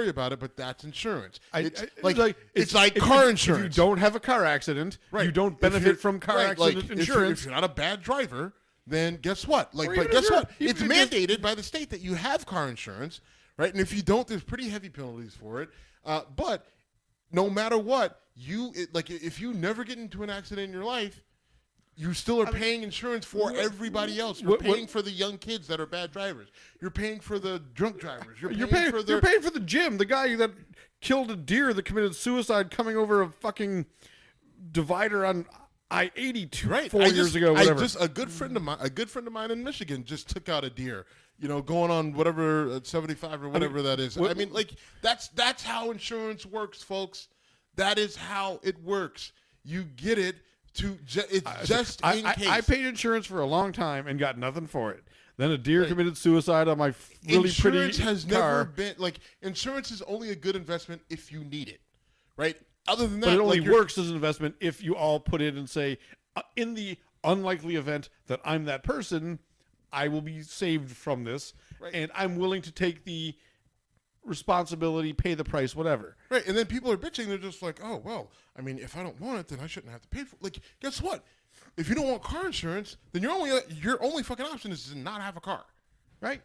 about it. But that's insurance. It's like car insurance. If you don't have a car accident, you don't benefit from car accident insurance. If you're not a bad driver, then guess what? Guess what? It's mandated by the state that you have car insurance, right? And if you don't, there's pretty heavy penalties for it. But no matter what, if you never get into an accident in your life, you still are paying insurance for everybody else. You're paying for the young kids that are bad drivers. You're paying for the drunk drivers. You're paying for the Jim, the guy that killed a deer that committed suicide coming over a fucking divider on I-80 4 years ago. Whatever. A good friend of mine in Michigan just took out a deer. Going on whatever 75 or whatever that is. That's how insurance works, folks. That is how it works. You get it. In case. I paid insurance for a long time and got nothing for it. Then a deer committed suicide on my really insurance pretty has car. Never been insurance is only a good investment if you need it, right? Other than that, but it only works as an investment if you all put in and say, in the unlikely event that I'm that person, I will be saved from this, and I'm willing to take the responsibility, pay the price, whatever. Right, and then people are bitching. They're just like, oh, well, I mean, if I don't want it, then I shouldn't have to pay for it. Like, guess what? If you don't want car insurance, then your only fucking option is to not have a car. Right?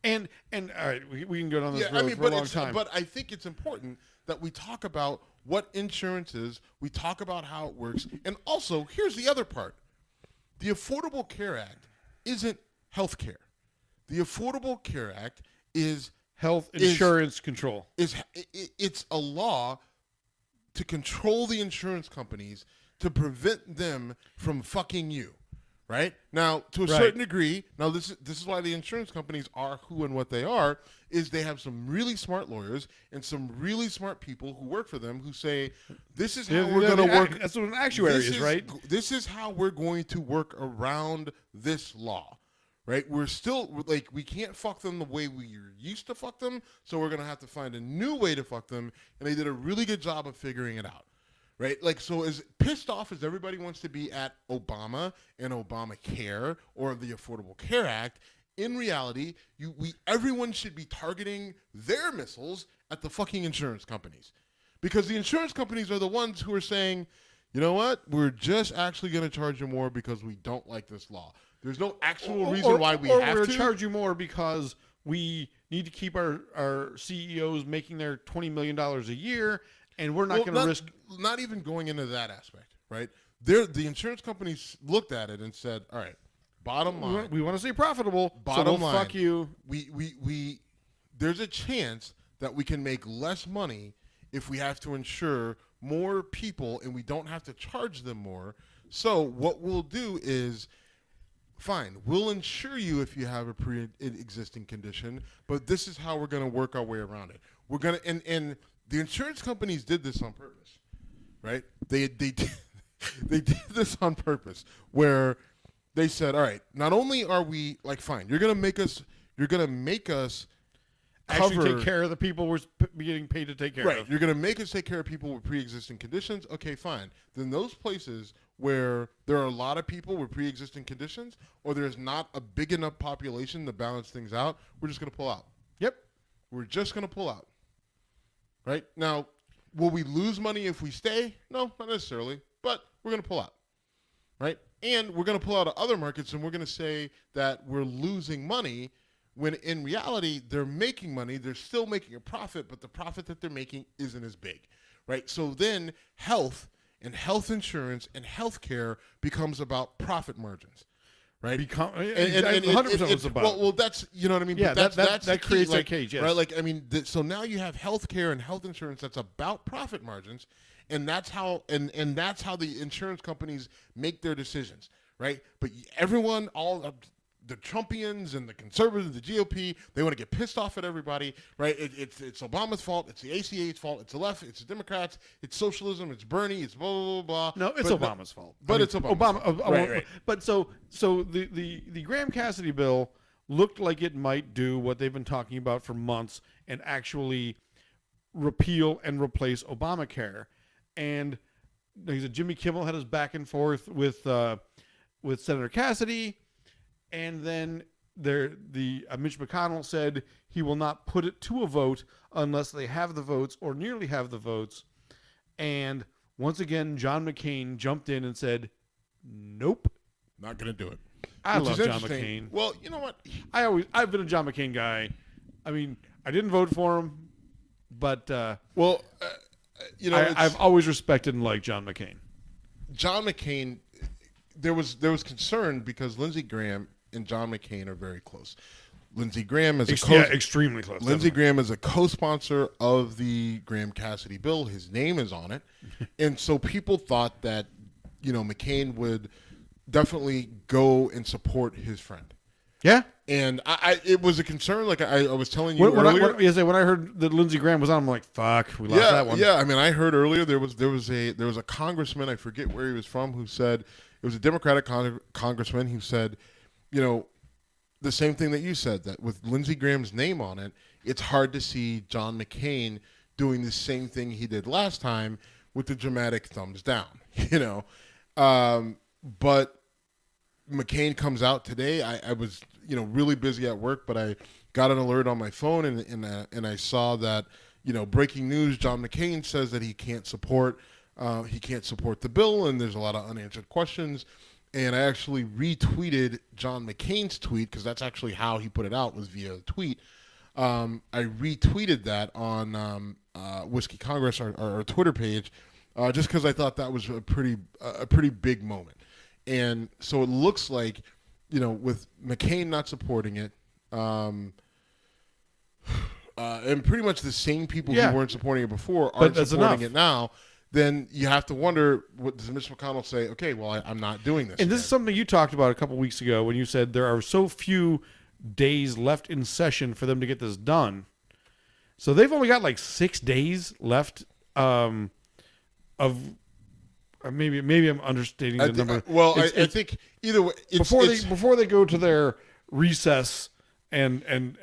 And all right, we can go down this road for a long time. But I think it's important that we talk about what insurance is. We talk about how it works. And also, here's the other part. The Affordable Care Act isn't health care. The Affordable Care Act is health insurance control. It's a law to control the insurance companies to prevent them from fucking you, right? Now, to a certain degree, this is why the insurance companies are who and what they are, is they have some really smart lawyers and some really smart people who work for them who say, this is how we're going to work. That's what an actuary is, right? This is how we're going to work around this law. Right, we're still we can't fuck them the way we used to fuck them, so we're gonna have to find a new way to fuck them, and they did a really good job of figuring it out, right? So as pissed off as everybody wants to be at Obama and Obamacare or the Affordable Care Act, in reality, everyone should be targeting their missiles at the fucking insurance companies, because the insurance companies are the ones who are saying, you know what, we're just actually gonna charge you more because we don't like this law. There's no actual reason why we have to. Or we're going to charge you more because we need to keep our CEOs making their $20 million a year, and we're not going to risk. Not even going into that aspect, right? The insurance companies looked at it and said, all right, bottom line. We want to stay profitable, bottom line, fuck you. There's a chance that we can make less money if we have to insure more people and we don't have to charge them more. So what we'll do is, fine, we'll insure you if you have a pre-existing condition, but this is how we're going to work our way around it. We're going to, and the insurance companies did this on purpose, right? They did this on purpose, where they said, all right, not only are we fine, you're going to make us You're going to make us actually take care of the people we're getting paid to take care of. You're going to make us take care of people with pre-existing conditions. Okay, fine. Then those places where there are a lot of people with pre-existing conditions, or there's not a big enough population to balance things out, we're just going to pull out. Yep. We're just going to pull out. Right? Now, will we lose money if we stay? No, not necessarily. But we're going to pull out. Right? And we're going to pull out of other markets, and we're going to say that we're losing money when in reality they're making money. They're still making a profit, but the profit that they're making isn't as big. Right? So then health and health insurance and health care becomes about profit margins. Right? And 100% it's about. Well, that's, you know what I mean? Yeah, but that's that creates that cage, yes. Right? Like, I mean, so now you have health care and health insurance that's about profit margins, and that's how and that's how the insurance companies make their decisions, right? But everyone, all of the Trumpians and the conservatives, the GOP, they want to get pissed off at everybody, right? It's Obama's fault. It's the ACA's fault. It's the left. It's the Democrats. It's socialism. It's Bernie. It's blah, blah, blah, blah. No, it's Obama's fault. But it's Obama's fault. Right. But so the Graham-Cassidy bill looked like it might do what they've been talking about for months and actually repeal and replace Obamacare. And Jimmy Kimmel had his back and forth with Senator Cassidy. And then Mitch McConnell said he will not put it to a vote unless they have the votes or nearly have the votes. And once again, John McCain jumped in and said, nope. Not going to do it. I love John McCain. Well, you know what? I've been a John McCain guy. I mean, I didn't vote for him, but you know, I've always respected and liked John McCain. John McCain, there was concern because Lindsey Graham and John McCain are very close. Lindsey Graham is extremely close. Lindsey Graham is a co-sponsor of the Graham-Cassidy bill. His name is on it, and so people thought that, you know, McCain would definitely go and support his friend. Yeah, and it was a concern. Like I was telling you earlier. When I heard that Lindsey Graham was on, I'm like, "Fuck, we lost that one." Yeah, I mean, I heard earlier there was a congressman, I forget where he was from, who said it was a Democratic congressman who said, you know, the same thing that you said, that with Lindsey Graham's name on it, it's hard to see John McCain doing the same thing he did last time with the dramatic thumbs down, you know. But McCain comes out today. I was, you know, really busy at work, but I got an alert on my phone and I saw that, you know, breaking news, John McCain says that he can't support the bill, and there's a lot of unanswered questions. And I actually retweeted John McCain's tweet, because that's actually how he put it out, was via a tweet. I retweeted that on Whiskey Congress, our Twitter page, just because I thought that was a pretty big moment. And so it looks like, you know, with McCain not supporting it, and pretty much the same people who weren't supporting it before aren't supporting it now, then you have to wonder, what does Mitch McConnell say? Okay, well, I'm not doing this. And this is something you talked about a couple weeks ago when you said there are so few days left in session for them to get this done. So they've only got like 6 days left of maybe I'm understating the number. I think either way, before they go to their recess and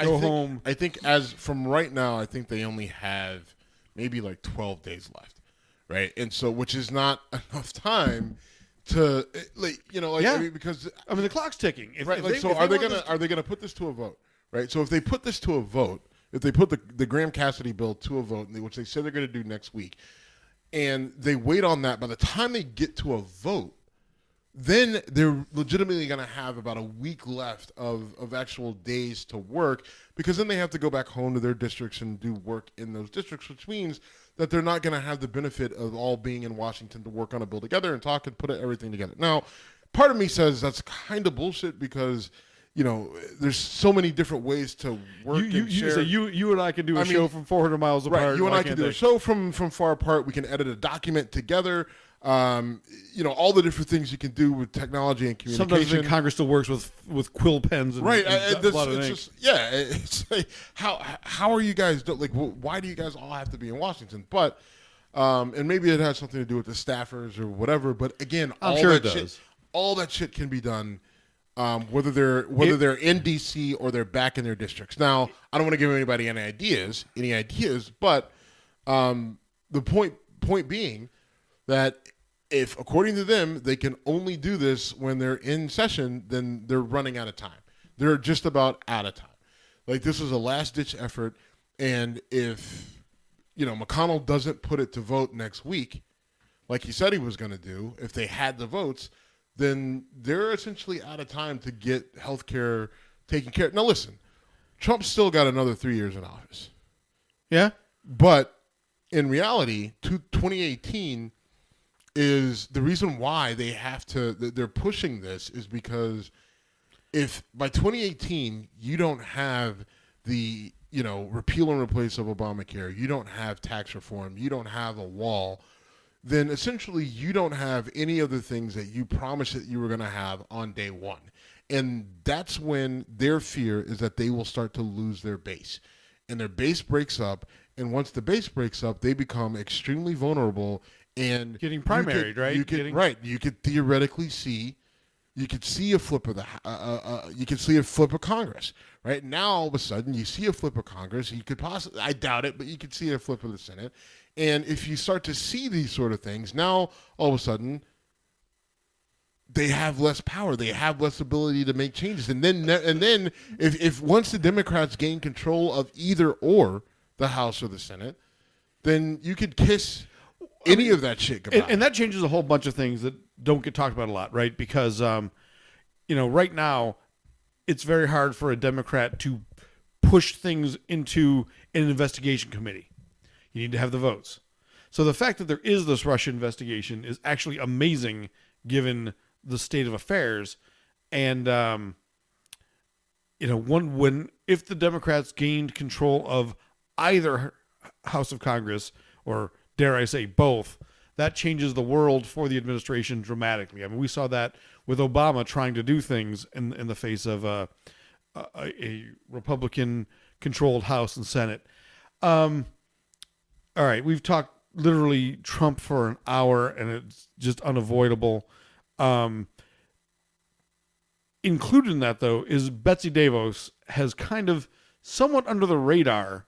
go home. I think as from right now, I think they only have maybe like 12 days left, right? And so, which is not enough time to, like, you know, like, I mean, because I mean the clock's ticking, right? Like, so are they gonna put this to a vote, right? So if they put this to a vote, if they put the Graham-Cassidy bill to a vote, which they said they're going to do next week, and they wait on that, by the time they get to a vote, then they're legitimately going to have about a week left of actual days to work, because then they have to go back home to their districts and do work in those districts, which means that they're not going to have the benefit of all being in Washington to work on a bill together and talk and put everything together. Now, part of me says that's kind of bullshit, because, you know, there's so many different ways to work and share. So you and I can do a show from 400 miles apart. Right, you and I can do a show from far apart. We can edit a document together. You know, all the different things you can do with technology and communication. Sometimes Congress still works with quill pens and, right. And a lot of ink. It's like, how are you guys like? Why do you guys all have to be in Washington? But and maybe it has something to do with the staffers or whatever. But again, I'm sure it does. All that shit can be done whether they're in D.C. or they're back in their districts. Now, I don't want to give anybody any ideas, but the point being that if, according to them, they can only do this when they're in session, then they're running out of time. They're just about out of time. Like, this is a last-ditch effort, and if, McConnell doesn't put it to vote next week, like he said he was going to do, if they had the votes, then they're essentially out of time to get health care taken care of. Now, listen, Trump's still got another 3 years in office. Yeah? But in reality, 2018 is the reason why they're pushing this is because if by 2018 you don't have the, repeal and replace of Obamacare, you don't have tax reform, you don't have a wall, then essentially you don't have any of the things that you promised that you were going to have on day one. And that's when their fear is that they will start to lose their base. And their base breaks up, and once the base breaks up, they become extremely vulnerable and getting primaried, right? You could theoretically see, a flip of Congress, right? Now all of a sudden you see a flip of Congress. You could possibly, I doubt it, but you could see a flip of the Senate. And if you start to see these sort of things, now all of a sudden they have less power. They have less ability to make changes. And then if once the Democrats gain control of either or the House or the Senate, then you could kiss any of that shit goodbye. And that changes a whole bunch of things that don't get talked about a lot, right? Because, right now it's very hard for a Democrat to push things into an investigation committee. You need to have the votes. So the fact that there is this Russia investigation is actually amazing given the state of affairs. And, if the Democrats gained control of either House of Congress, or dare I say both, that changes the world for the administration dramatically. I mean, we saw that with Obama trying to do things in the face of a Republican-controlled House and Senate. All right, we've talked literally Trump for an hour, and it's just unavoidable. Included in that, though, is Betsy DeVos has kind of somewhat under the radar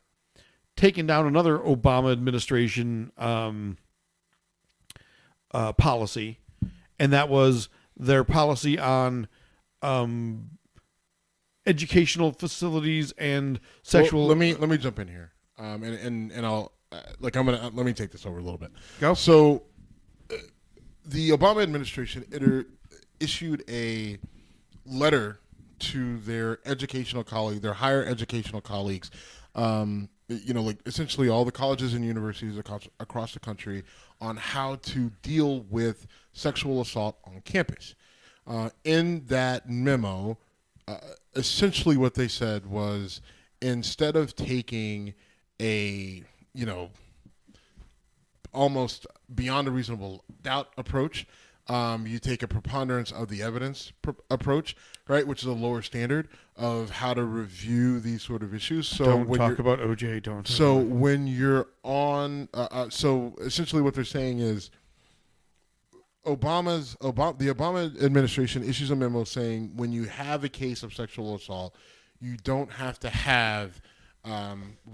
taken down another Obama administration policy, and that was their policy on educational facilities and sexual. Well, let me jump in here, and I'll let me take this over a little bit. Go. So, the Obama administration issued a letter to their higher educational colleagues, essentially all the colleges and universities across the country, on how to deal with sexual assault on campus. In that memo, essentially what they said was, instead of taking a, almost beyond a reasonable doubt approach, you take a preponderance of the evidence approach, right, which is a lower standard of how to review these sort of issues. So don't talk about OJ. Don't. So when you're on, so essentially what they're saying is, the Obama administration issues a memo saying when you have a case of sexual assault, you don't have to have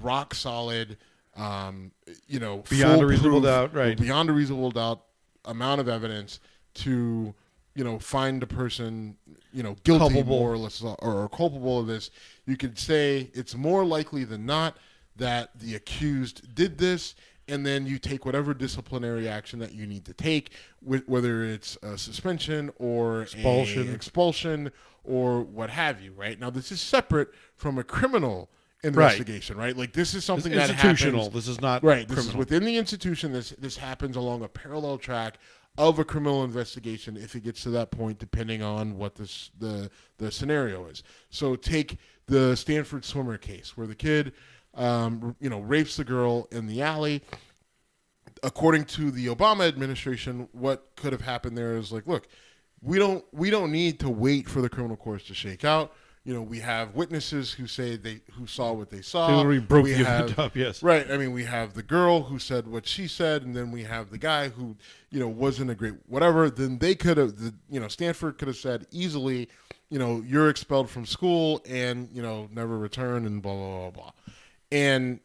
rock solid, beyond a reasonable doubt, right? Beyond a reasonable doubt amount of evidence to, find a person, guilty culpable, more or less, or culpable of this. You could say it's more likely than not that the accused did this, and then you take whatever disciplinary action that you need to take, whether it's a suspension or expulsion or what have you, right? Now, this is separate from a criminal investigation, right? Like, this is something that institutional. Happens. This is not right. criminal. This is within the institution. This happens along a parallel track of a criminal investigation if it gets to that point, depending on what the scenario is. So take the Stanford swimmer case where the kid, rapes the girl in the alley. According to the Obama administration, what could have happened there is like, look, we don't need to wait for the criminal courts to shake out. We have witnesses who say who saw what they saw. They already broke we the have, event up, yes. Right. I mean, we have the girl who said what she said, and then we have the guy who, wasn't a great whatever. Then they could have, Stanford could have said easily, you're expelled from school and, never return and blah, blah, blah, blah. And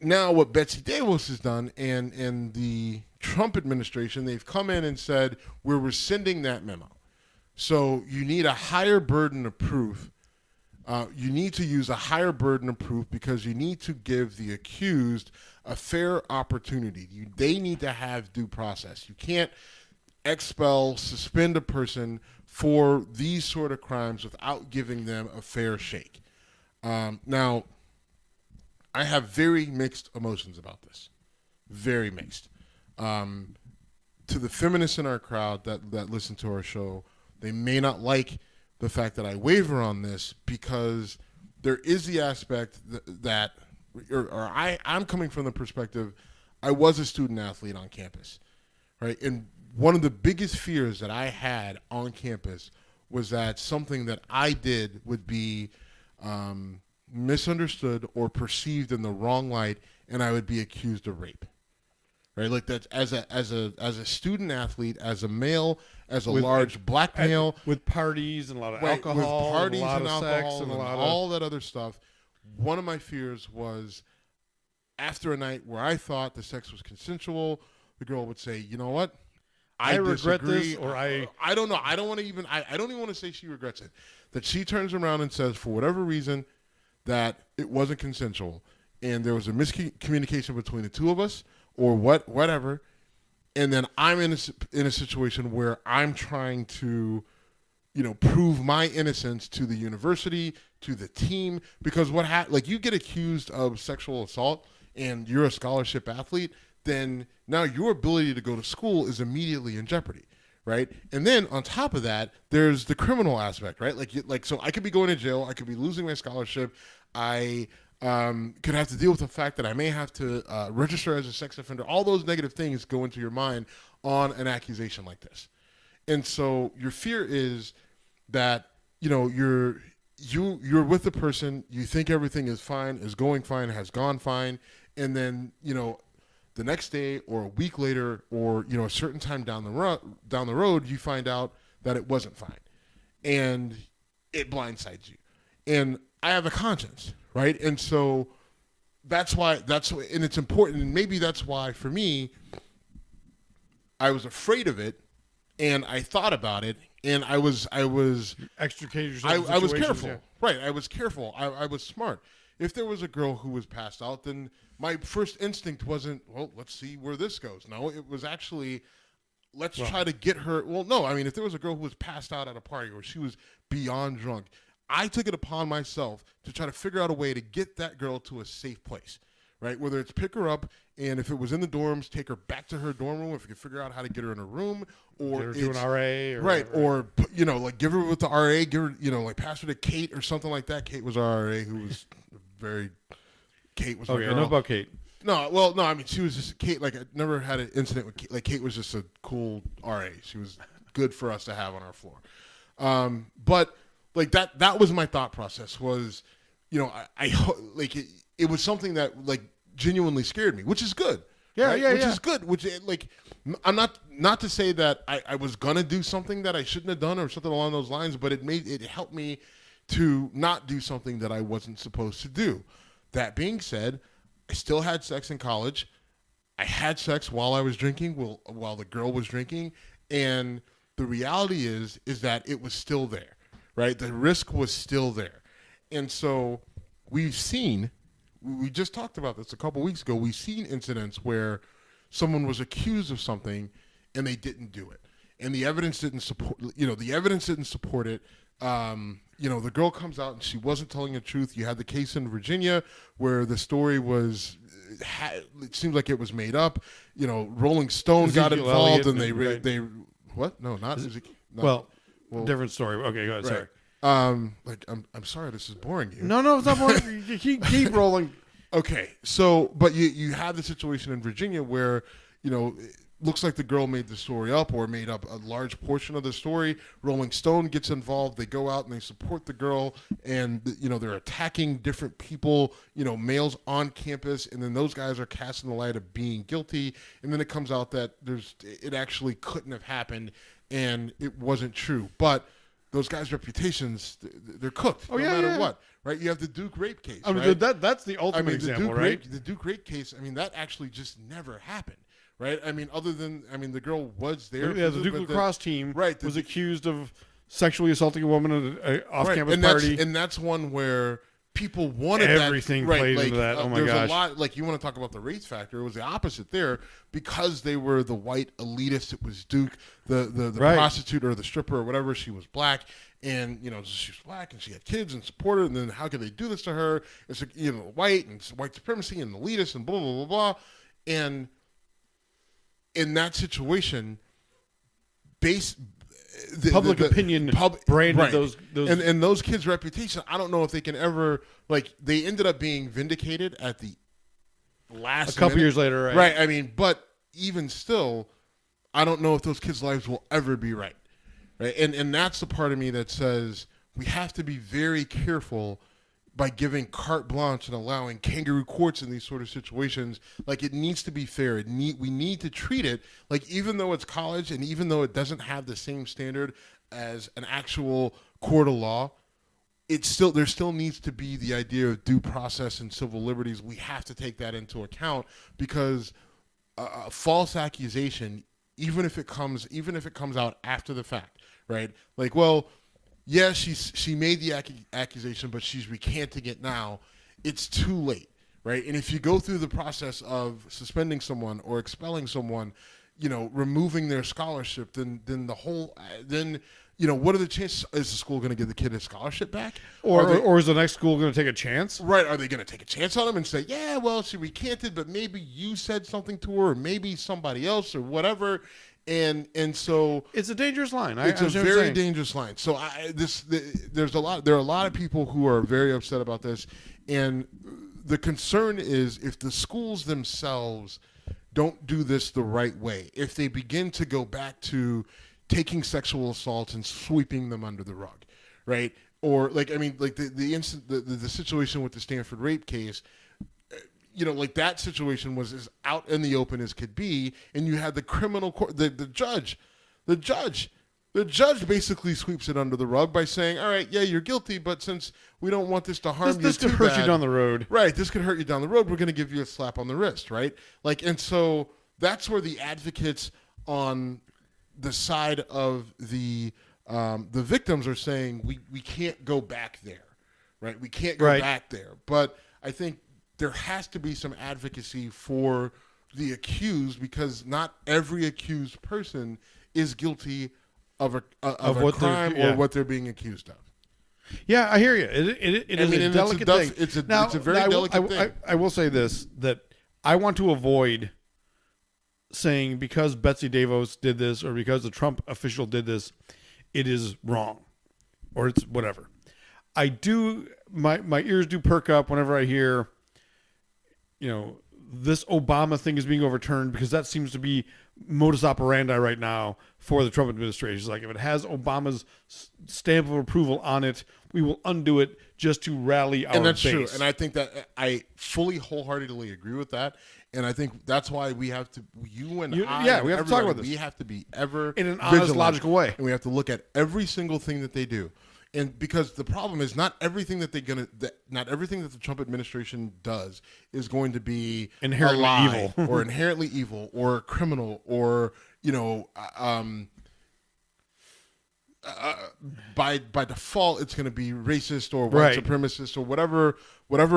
now what Betsy DeVos has done and the Trump administration, they've come in and said, we're rescinding that memo. So you need a higher burden of proof. You need to use a higher burden of proof because you need to give the accused a fair opportunity. They need to have due process. You can't expel, suspend a person for these sort of crimes without giving them a fair shake. Now, I have very mixed emotions about this. Very mixed. To the feminists in our crowd that listen to our show, they may not like the fact that I waver on this because there is the aspect that I'm coming from the perspective, I was a student athlete on campus, right? And one of the biggest fears that I had on campus was that something that I did would be misunderstood or perceived in the wrong light, and I would be accused of rape. Right, like that as a student athlete, as a male, as a large black male, with parties and a lot of alcohol, with parties and a lot and of alcohol sex, and a lot all that other stuff. One of my fears was after a night where I thought the sex was consensual, the girl would say, "You know what? I regret disagree. this," or I don't know. I don't want to even. I don't even want to say she regrets it. That she turns around and says, for whatever reason, that it wasn't consensual, and there was a miscommunication between the two of us. Or whatever, and then I'm in a situation where I'm trying to, prove my innocence to the university, to the team, because you get accused of sexual assault and you're a scholarship athlete, then now your ability to go to school is immediately in jeopardy, right? And then on top of that, there's the criminal aspect, right? So I could be going to jail, I could be losing my scholarship, I could have to deal with the fact that I may have to register as a sex offender. All those negative things go into your mind on an accusation like this. And so your fear is that, you're with the person, you think everything is fine, is going fine, has gone fine, and then, the next day or a week later or, a certain time down the road, you find out that it wasn't fine. And it blindsides you. And I have a conscience. Right. And so and it's important. And maybe that's why for me, I was afraid of it and I thought about it and I was extricated yourself. I was careful. Yeah. Right. I was careful. I was smart. If there was a girl who was passed out, then my first instinct wasn't, well, let's see where this goes. No, it was actually, let's try to get her. Well, no, I mean, if there was a girl who was passed out at a party or she was beyond drunk, I took it upon myself to try to figure out a way to get that girl to a safe place, right? Whether it's pick her up, and if it was in the dorms, take her back to her dorm room. If we could figure out how to get her in a room, or get her to an RA, or right, or give her with the RA, give her pass her to Kate or something like that. Kate was our RA, who was Kate was. Okay, I know about Kate. No, well, no, I mean she was just Kate. Like I never had an incident with Kate. Like Kate was just a cool RA. She was good for us to have on our floor, but. Like that was my thought process was, it was something that genuinely scared me, which is good. Yeah, right? yeah, which is good. Which I'm not to say that I was gonna do something that I shouldn't have done or something along those lines, but it helped me to not do something that I wasn't supposed to do. That being said, I still had sex in college. I had sex while I was drinking, while the girl was drinking, and the reality is that it was still there. Right, the risk was still there, and so we just talked about this a couple weeks ago. We've seen incidents where someone was accused of something and they didn't do it, and the evidence didn't support. The evidence didn't support it. The girl comes out and she wasn't telling the truth. You had the case in Virginia where the story was. It seems like it was made up. Rolling Stone got involved, and they what? No, not Ezekiel. No. Well, different story. Okay, go ahead. Right. Sorry. I'm sorry. This is boring you. No, it's not boring. You keep rolling. Okay, so but you had the situation in Virginia where looks like the girl made the story up or made up a large portion of the story. Rolling Stone gets involved. They go out and they support the girl, and they're attacking different people, males on campus, and then those guys are casting the light of being guilty, and then it comes out that it actually couldn't have happened and it wasn't true. But those guys' reputations, they're cooked no matter what, right? You have the Duke rape case. I mean, right? that's the ultimate example, right? The Duke rape case, I mean, that actually just never happened, right? I mean, other than, the girl was there. Yeah, the Duke lacrosse team right, was accused of sexually assaulting a woman at an off-campus party. And that's one where people wanted everything that. played into that. Oh my there's gosh! a lot, like, you want to talk about the race factor? It was the opposite there because they were the white elitists. It was Duke, the prostitute or the stripper or whatever. She was black, and she was black and she had kids and supported. And then how could they do this to her? It's white and white supremacy and elitist and blah blah blah blah. And in that situation, public opinion branded those and those kids' reputation. I don't know if they can ever, like, they ended up being vindicated at the last a couple years later, right? Right. I mean, but even still, I don't know if those kids' lives will ever be right. And that's the part of me that says we have to be very careful by giving carte blanche and allowing kangaroo courts in these sort of situations. Like, it needs to be fair. We need to treat it like, even though it's college and even though it doesn't have the same standard as an actual court of law, there still needs to be the idea of due process and civil liberties. We have to take that into account because a false accusation, even if it comes out after the fact, right? Like, well, yeah, she made the accusation, but she's recanting it now. It's too late, right? And if you go through the process of suspending someone or expelling someone, removing their scholarship, then what are the chances? Is the school going to give the kid his scholarship back, or is the next school going to take a chance? Right? Are they going to take a chance on him and say, yeah, well, she recanted, but maybe you said something to her, or maybe somebody else, or whatever. And so it's a dangerous line. It's a very dangerous line. So there are a lot of people who are very upset about this, and the concern is if the schools themselves don't do this the right way, if they begin to go back to taking sexual assaults and sweeping them under the rug, right? Or the situation with the Stanford rape case. Like, that situation was as out in the open as could be, and you had the criminal court, the judge basically sweeps it under the rug by saying, all right, yeah, you're guilty, but since we don't want this to harm you too bad. This could hurt you down the road. Right, this could hurt you down the road. We're going to give you a slap on the wrist, right? Like, and so that's where the advocates on the side of the victims are saying we can't go back there, right? We can't go back there. But I think there has to be some advocacy for the accused, because not every accused person is guilty of a crime or what they're being accused of. Yeah, I hear you. It is a delicate thing. It's a very delicate thing. I will say this, that I want to avoid saying because Betsy DeVos did this or because the Trump official did this, it is wrong or it's whatever. I do, my ears do perk up whenever I hear, this Obama thing is being overturned, because that seems to be modus operandi right now for the Trump administration. It's like, if it has Obama's stamp of approval on it, we will undo it just to rally our base. And that's true. And I think that I fully wholeheartedly agree with that. And I think that's why we have to, we have to talk about this. We have to be ever in an honest, logical way. And we have to look at every single thing that they do. And because the problem is not everything that not everything that the Trump administration does is going to be inherently evil or inherently evil or criminal or by default it's going to be racist or white supremacist or whatever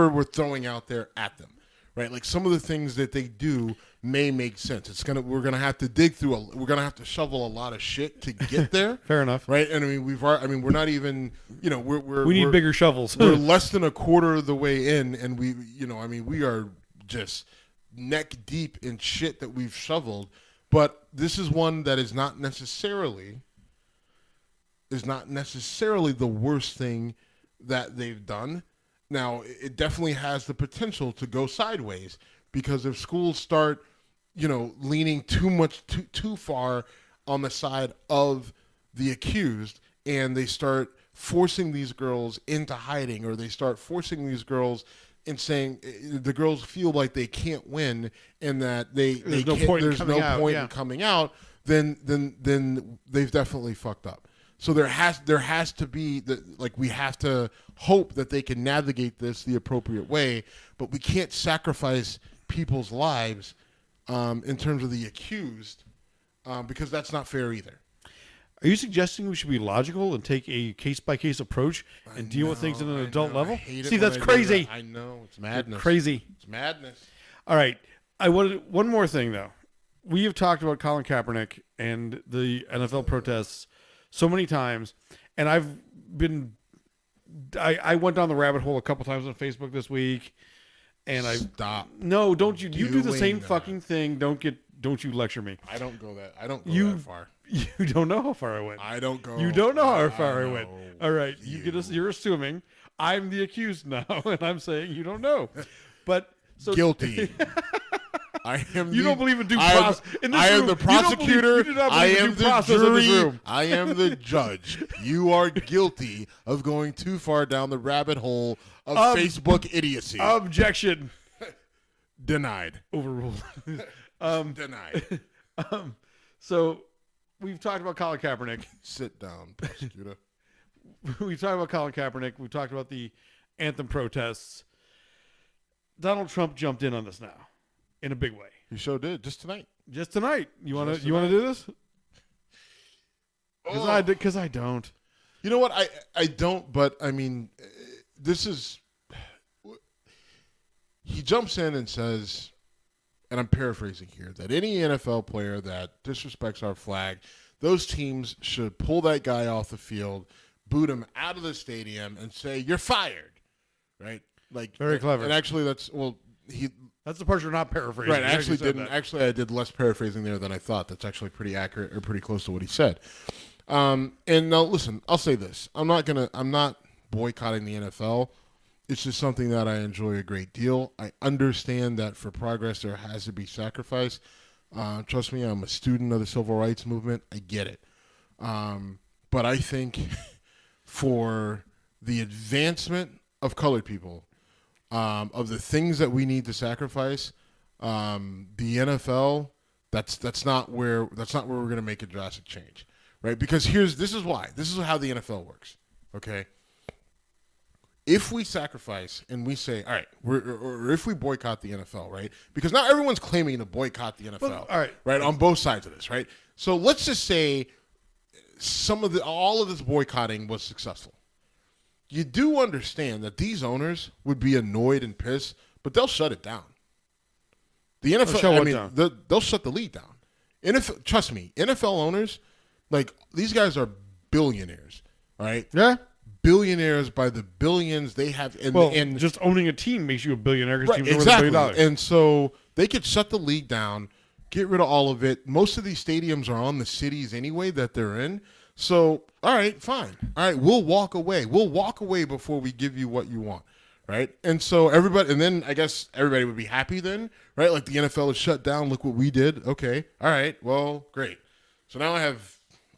we're throwing out there at them. Right, like some of the things that they do may make sense. We're gonna have to dig through. We're gonna have to shovel a lot of shit to get there. Fair enough, right? And we're not even. We need bigger shovels. We're less than a quarter of the way in, and we are just neck deep in shit that we've shoveled. But this is one that is not necessarily the worst thing that they've done. Now, it definitely has the potential to go sideways, because if schools start leaning too far on the side of the accused, and they start forcing these girls into hiding, or they start forcing these girls and saying the girls feel like they can't win and that there's no point in coming out, then they've definitely fucked up. So there has to be we have to hope that they can navigate this the appropriate way, but we can't sacrifice people's lives in terms of the accused because that's not fair either. Are you suggesting we should be logical and take a case-by-case approach and deal with things at an adult level? See, that's crazy. I know. It's madness. It's crazy. It's madness. All right. I wanted one more thing, though. We have talked about Colin Kaepernick and the NFL protests so many times, and I went down the rabbit hole a couple times on Facebook this week, and Stop. No, don't you do the same fucking thing. Don't you lecture me. I don't go that far. You don't know how far I went. I don't go. You don't know how far I went. All right. You're assuming I'm the accused now, and I'm saying you don't know. But so guilty. I am. You don't believe in due process. I am the prosecutor. I am the jury. I am the judge. You are guilty of going too far down the rabbit hole of Facebook idiocy. Objection. Denied. Overruled. Denied. So we've talked about Colin Kaepernick. Sit down, prosecutor. We've talked about Colin Kaepernick. We've talked about the anthem protests. Donald Trump jumped in on this now in a big way. He sure did. Just tonight. You want to do this? Because I don't. You know what? I don't. But I mean, this is. He jumps in and says, and I'm paraphrasing here, that any NFL player that disrespects our flag, those teams should pull that guy off the field, boot him out of the stadium, and say, "You're fired." Right? Like very clever. And actually, that's the part you're not paraphrasing. Right. I did less paraphrasing there than I thought. That's actually pretty accurate or pretty close to what he said. And now, listen, I'll say this: I'm not boycotting the NFL. It's just something that I enjoy a great deal. I understand that for progress there has to be sacrifice. Trust me, I'm a student of the civil rights movement. I get it. But I think for the advancement of colored people, of the things that we need to sacrifice, the NFL, that's not where we're going to make a drastic change, right? Because this is why. This is how the NFL works, okay? If we sacrifice and we say, all right, or if we boycott the NFL, right? Because not everyone's claiming to boycott the NFL, all right? On both sides of this, right? So let's just say all of this boycotting was successful. You do understand that these owners would be annoyed and pissed, but they'll shut it down. The NFL, they'll shut the league down. Trust me, NFL owners, like these guys are billionaires, all right? Yeah. Billionaires by the billions they have. And just owning a team makes you a billionaire because teams exactly. are worth $1 billion. And so they could shut the league down, get rid of all of it. Most of these stadiums are on the cities anyway that they're in. So, all right, fine. All right, we'll walk away. We'll walk away before we give you what you want, right? And so then I guess everybody would be happy then, right? Like the NFL is shut down. Look what we did. Okay, all right, well, great. So now I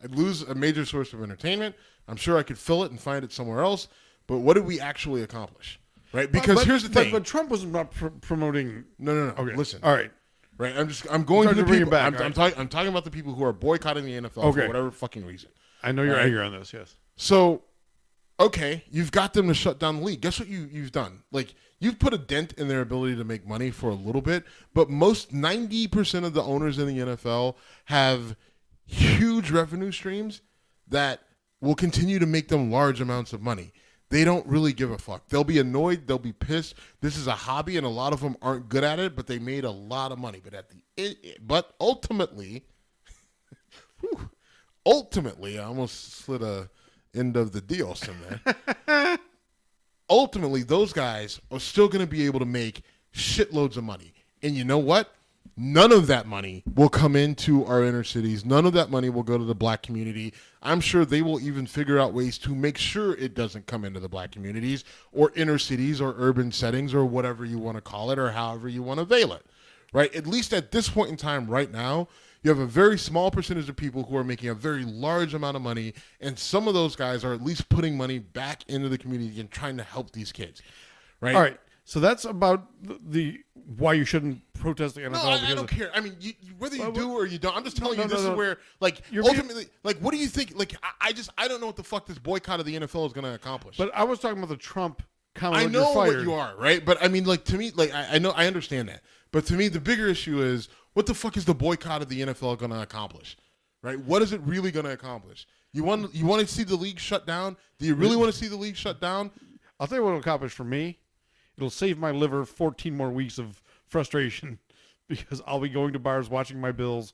lose a major source of entertainment. I'm sure I could fill it and find it somewhere else. But what did we actually accomplish, right? Because here's the thing. But Trump wasn't promoting. No. Okay. Listen. All right. Right. I'm going to the people. Back, I'm talking about the people who are boycotting the NFL for whatever fucking reason. I know you're angry on this. Yes. So, okay, you've got them to shut down the league. Guess what you've done? Like you've put a dent in their ability to make money for a little bit. But 90% of the owners in the NFL have huge revenue streams that will continue to make them large amounts of money. They don't really give a fuck. They'll be annoyed. They'll be pissed. This is a hobby, and a lot of them aren't good at it, but they made a lot of money. But ultimately, I almost slid a end of the deal there. Ultimately, those guys are still going to be able to make shitloads of money. And you know what? None of that money will come into our inner cities. None of that money will go to the black community. I'm sure they will even figure out ways to make sure it doesn't come into the black communities or inner cities or urban settings or whatever you want to call it or however you want to veil it, right? At least at this point in time right now, you have a very small percentage of people who are making a very large amount of money, and some of those guys are at least putting money back into the community and trying to help these kids, right? All right. So that's about the why you shouldn't protest the NFL. No, I don't care. I mean, whether you do or you don't, I'm just telling you this is where, like, ultimately, like, what do you think? Like, I don't know what the fuck this boycott of the NFL is going to accomplish. But I was talking about the Trump comment. I know what you are, right? But I mean, like, to me, like, I know, I understand that. But to me, the bigger issue is, what the fuck is the boycott of the NFL going to accomplish, right? What is it really going to accomplish? You want to see the league shut down? Do you really want to see the league shut down? I'll tell you what it'll accomplish for me. It'll save my liver 14 more weeks of frustration because I'll be going to bars watching my Bills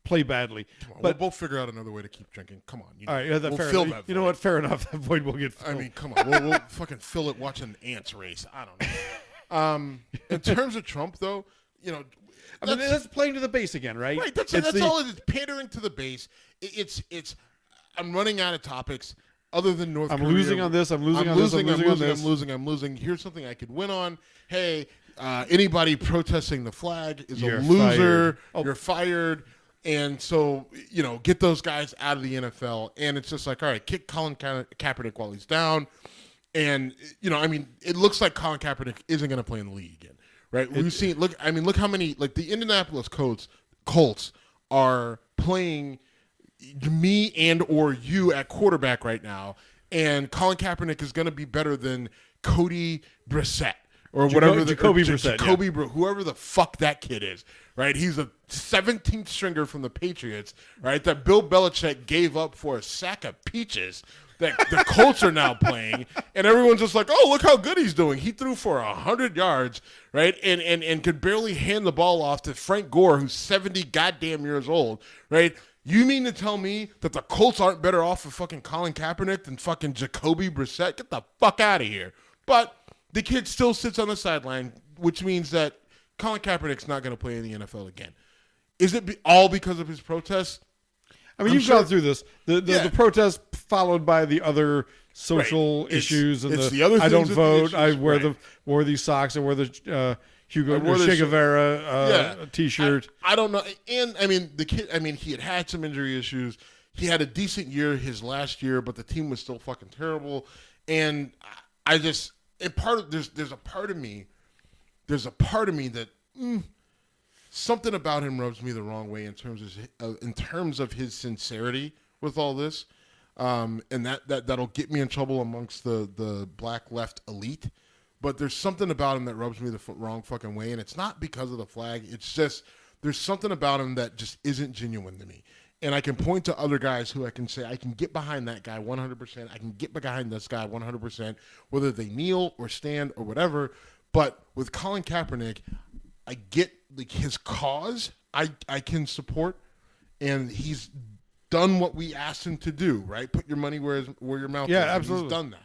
play badly. But we'll both figure out another way to keep drinking. Come on. All right, we'll fill that void. You know what? Fair enough. That void will get filled. I mean, come on. We'll fucking fill it watching ants race. I don't know. In terms of Trump, though, you know, I mean, that's playing to the base again, right? Right. That's all it is. Pandering to the base. It's. I'm running out of topics. Other than North Korea. I'm losing on this. I'm losing on this. I'm losing. Here's something I could win on. Hey, anybody protesting the flag is a loser. You're fired. And so, you know, get those guys out of the NFL. And it's just like, all right, kick Colin Kaepernick while he's down. And, you know, I mean, it looks like Colin Kaepernick isn't going to play in the league again, right? We've seen, look how many, like the Indianapolis Colts are playing me and or you at quarterback right now, and Colin Kaepernick is going to be better than Cody Brissett or whatever Jacoby Brissett, whoever the fuck that kid is, right? He's a 17th stringer from the Patriots, right? That Bill Belichick gave up for a sack of peaches that the Colts are now playing, and everyone's just like, oh, look how good he's doing. He threw for 100 yards, right? And could barely hand the ball off to Frank Gore, who's 70 goddamn years old, right? You mean to tell me that the Colts aren't better off with fucking Colin Kaepernick than fucking Jacoby Brissett? Get the fuck out of here. But the kid still sits on the sideline, which means that Colin Kaepernick's not going to play in the NFL again. Is it all because of his protests? I mean, you've gone through this. The protest followed by the other social issues and the other I don't vote. I wore these socks. I wore the Che Guevara T-shirt. I don't know. And, I mean, the kid, I mean, he had some injury issues. He had a decent year his last year, but the team was still fucking terrible. And I just, there's a part of me that something about him rubs me the wrong way in terms of his sincerity with all this. And that'll get me in trouble amongst the black left elite. But there's something about him that rubs me the wrong fucking way, and it's not because of the flag. It's just there's something about him that just isn't genuine to me. And I can point to other guys who I can say, I can get behind that guy 100%. I can get behind this guy 100%, whether they kneel or stand or whatever. But with Colin Kaepernick, I get like his cause I can support, and he's done what we asked him to do, right? Put your money where your mouth is. Yeah, absolutely. He's done that.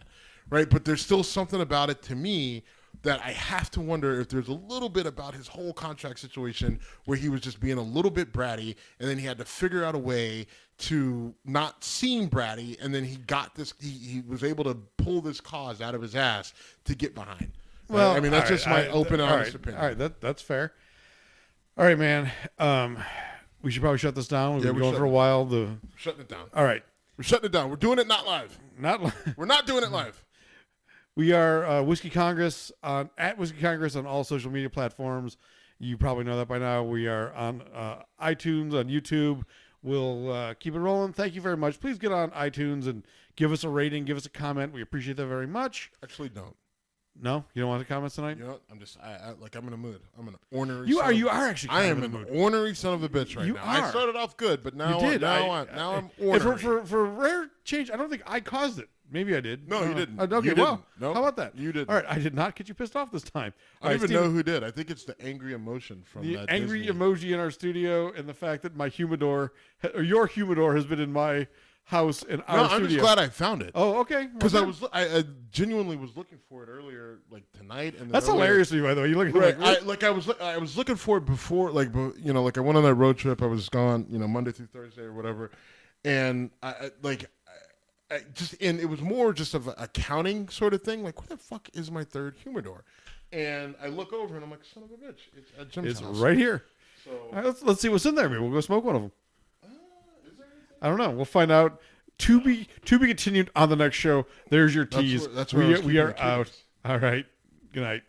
Right, but there's still something about it to me that I have to wonder if there's a little bit about his whole contract situation where he was just being a little bit bratty, and then he had to figure out a way to not seem bratty, and then he got this. He was able to pull this cause out of his ass to get behind. Well, I mean that's just my open, honest opinion. All right, that's fair. All right, man. We should probably shut this down. We've been going for a while. Shutting it down. All right, we're shutting it down. We're doing it not live. We're not doing it live. We are Whiskey Congress at Whiskey Congress on all social media platforms. You probably know that by now. We are on iTunes, on YouTube. We'll keep it rolling. Thank you very much. Please get on iTunes and give us a rating, give us a comment. We appreciate that very much. Actually, don't. No, you don't want the comments tonight? You know what? I'm in a mood. I'm an ornery. You are actually. I am an ornery son of a bitch right now. I started off good, but now you did. I'm ornery. For rare change, I don't think I caused it. Maybe I did. No, you didn't. Okay, you well, didn't. Nope. How about that? You didn't. All right, I did not get you pissed off this time. I don't even know who did. I think it's the angry emotion from the that angry Disney. emoji in our studio, and the fact that my humidor, or your humidor, has been in my house and our studio. I'm just glad I found it. Oh, okay. Because I genuinely was looking for it earlier, like tonight. And that's hilarious to me, by the way. You look right. I was looking for it before, like I went on that road trip. I was gone, Monday through Thursday or whatever, and and it was more just of a counting sort of thing. Like, where the fuck is my third humidor? And I look over and I'm like, son of a bitch, it's at Jim's house. Right here. So All right, let's see what's in there. Maybe we'll go smoke one of them. Is there anything? I don't know. We'll find out. To be continued on the next show. There's your tease. That's where we are out. All right. Good night.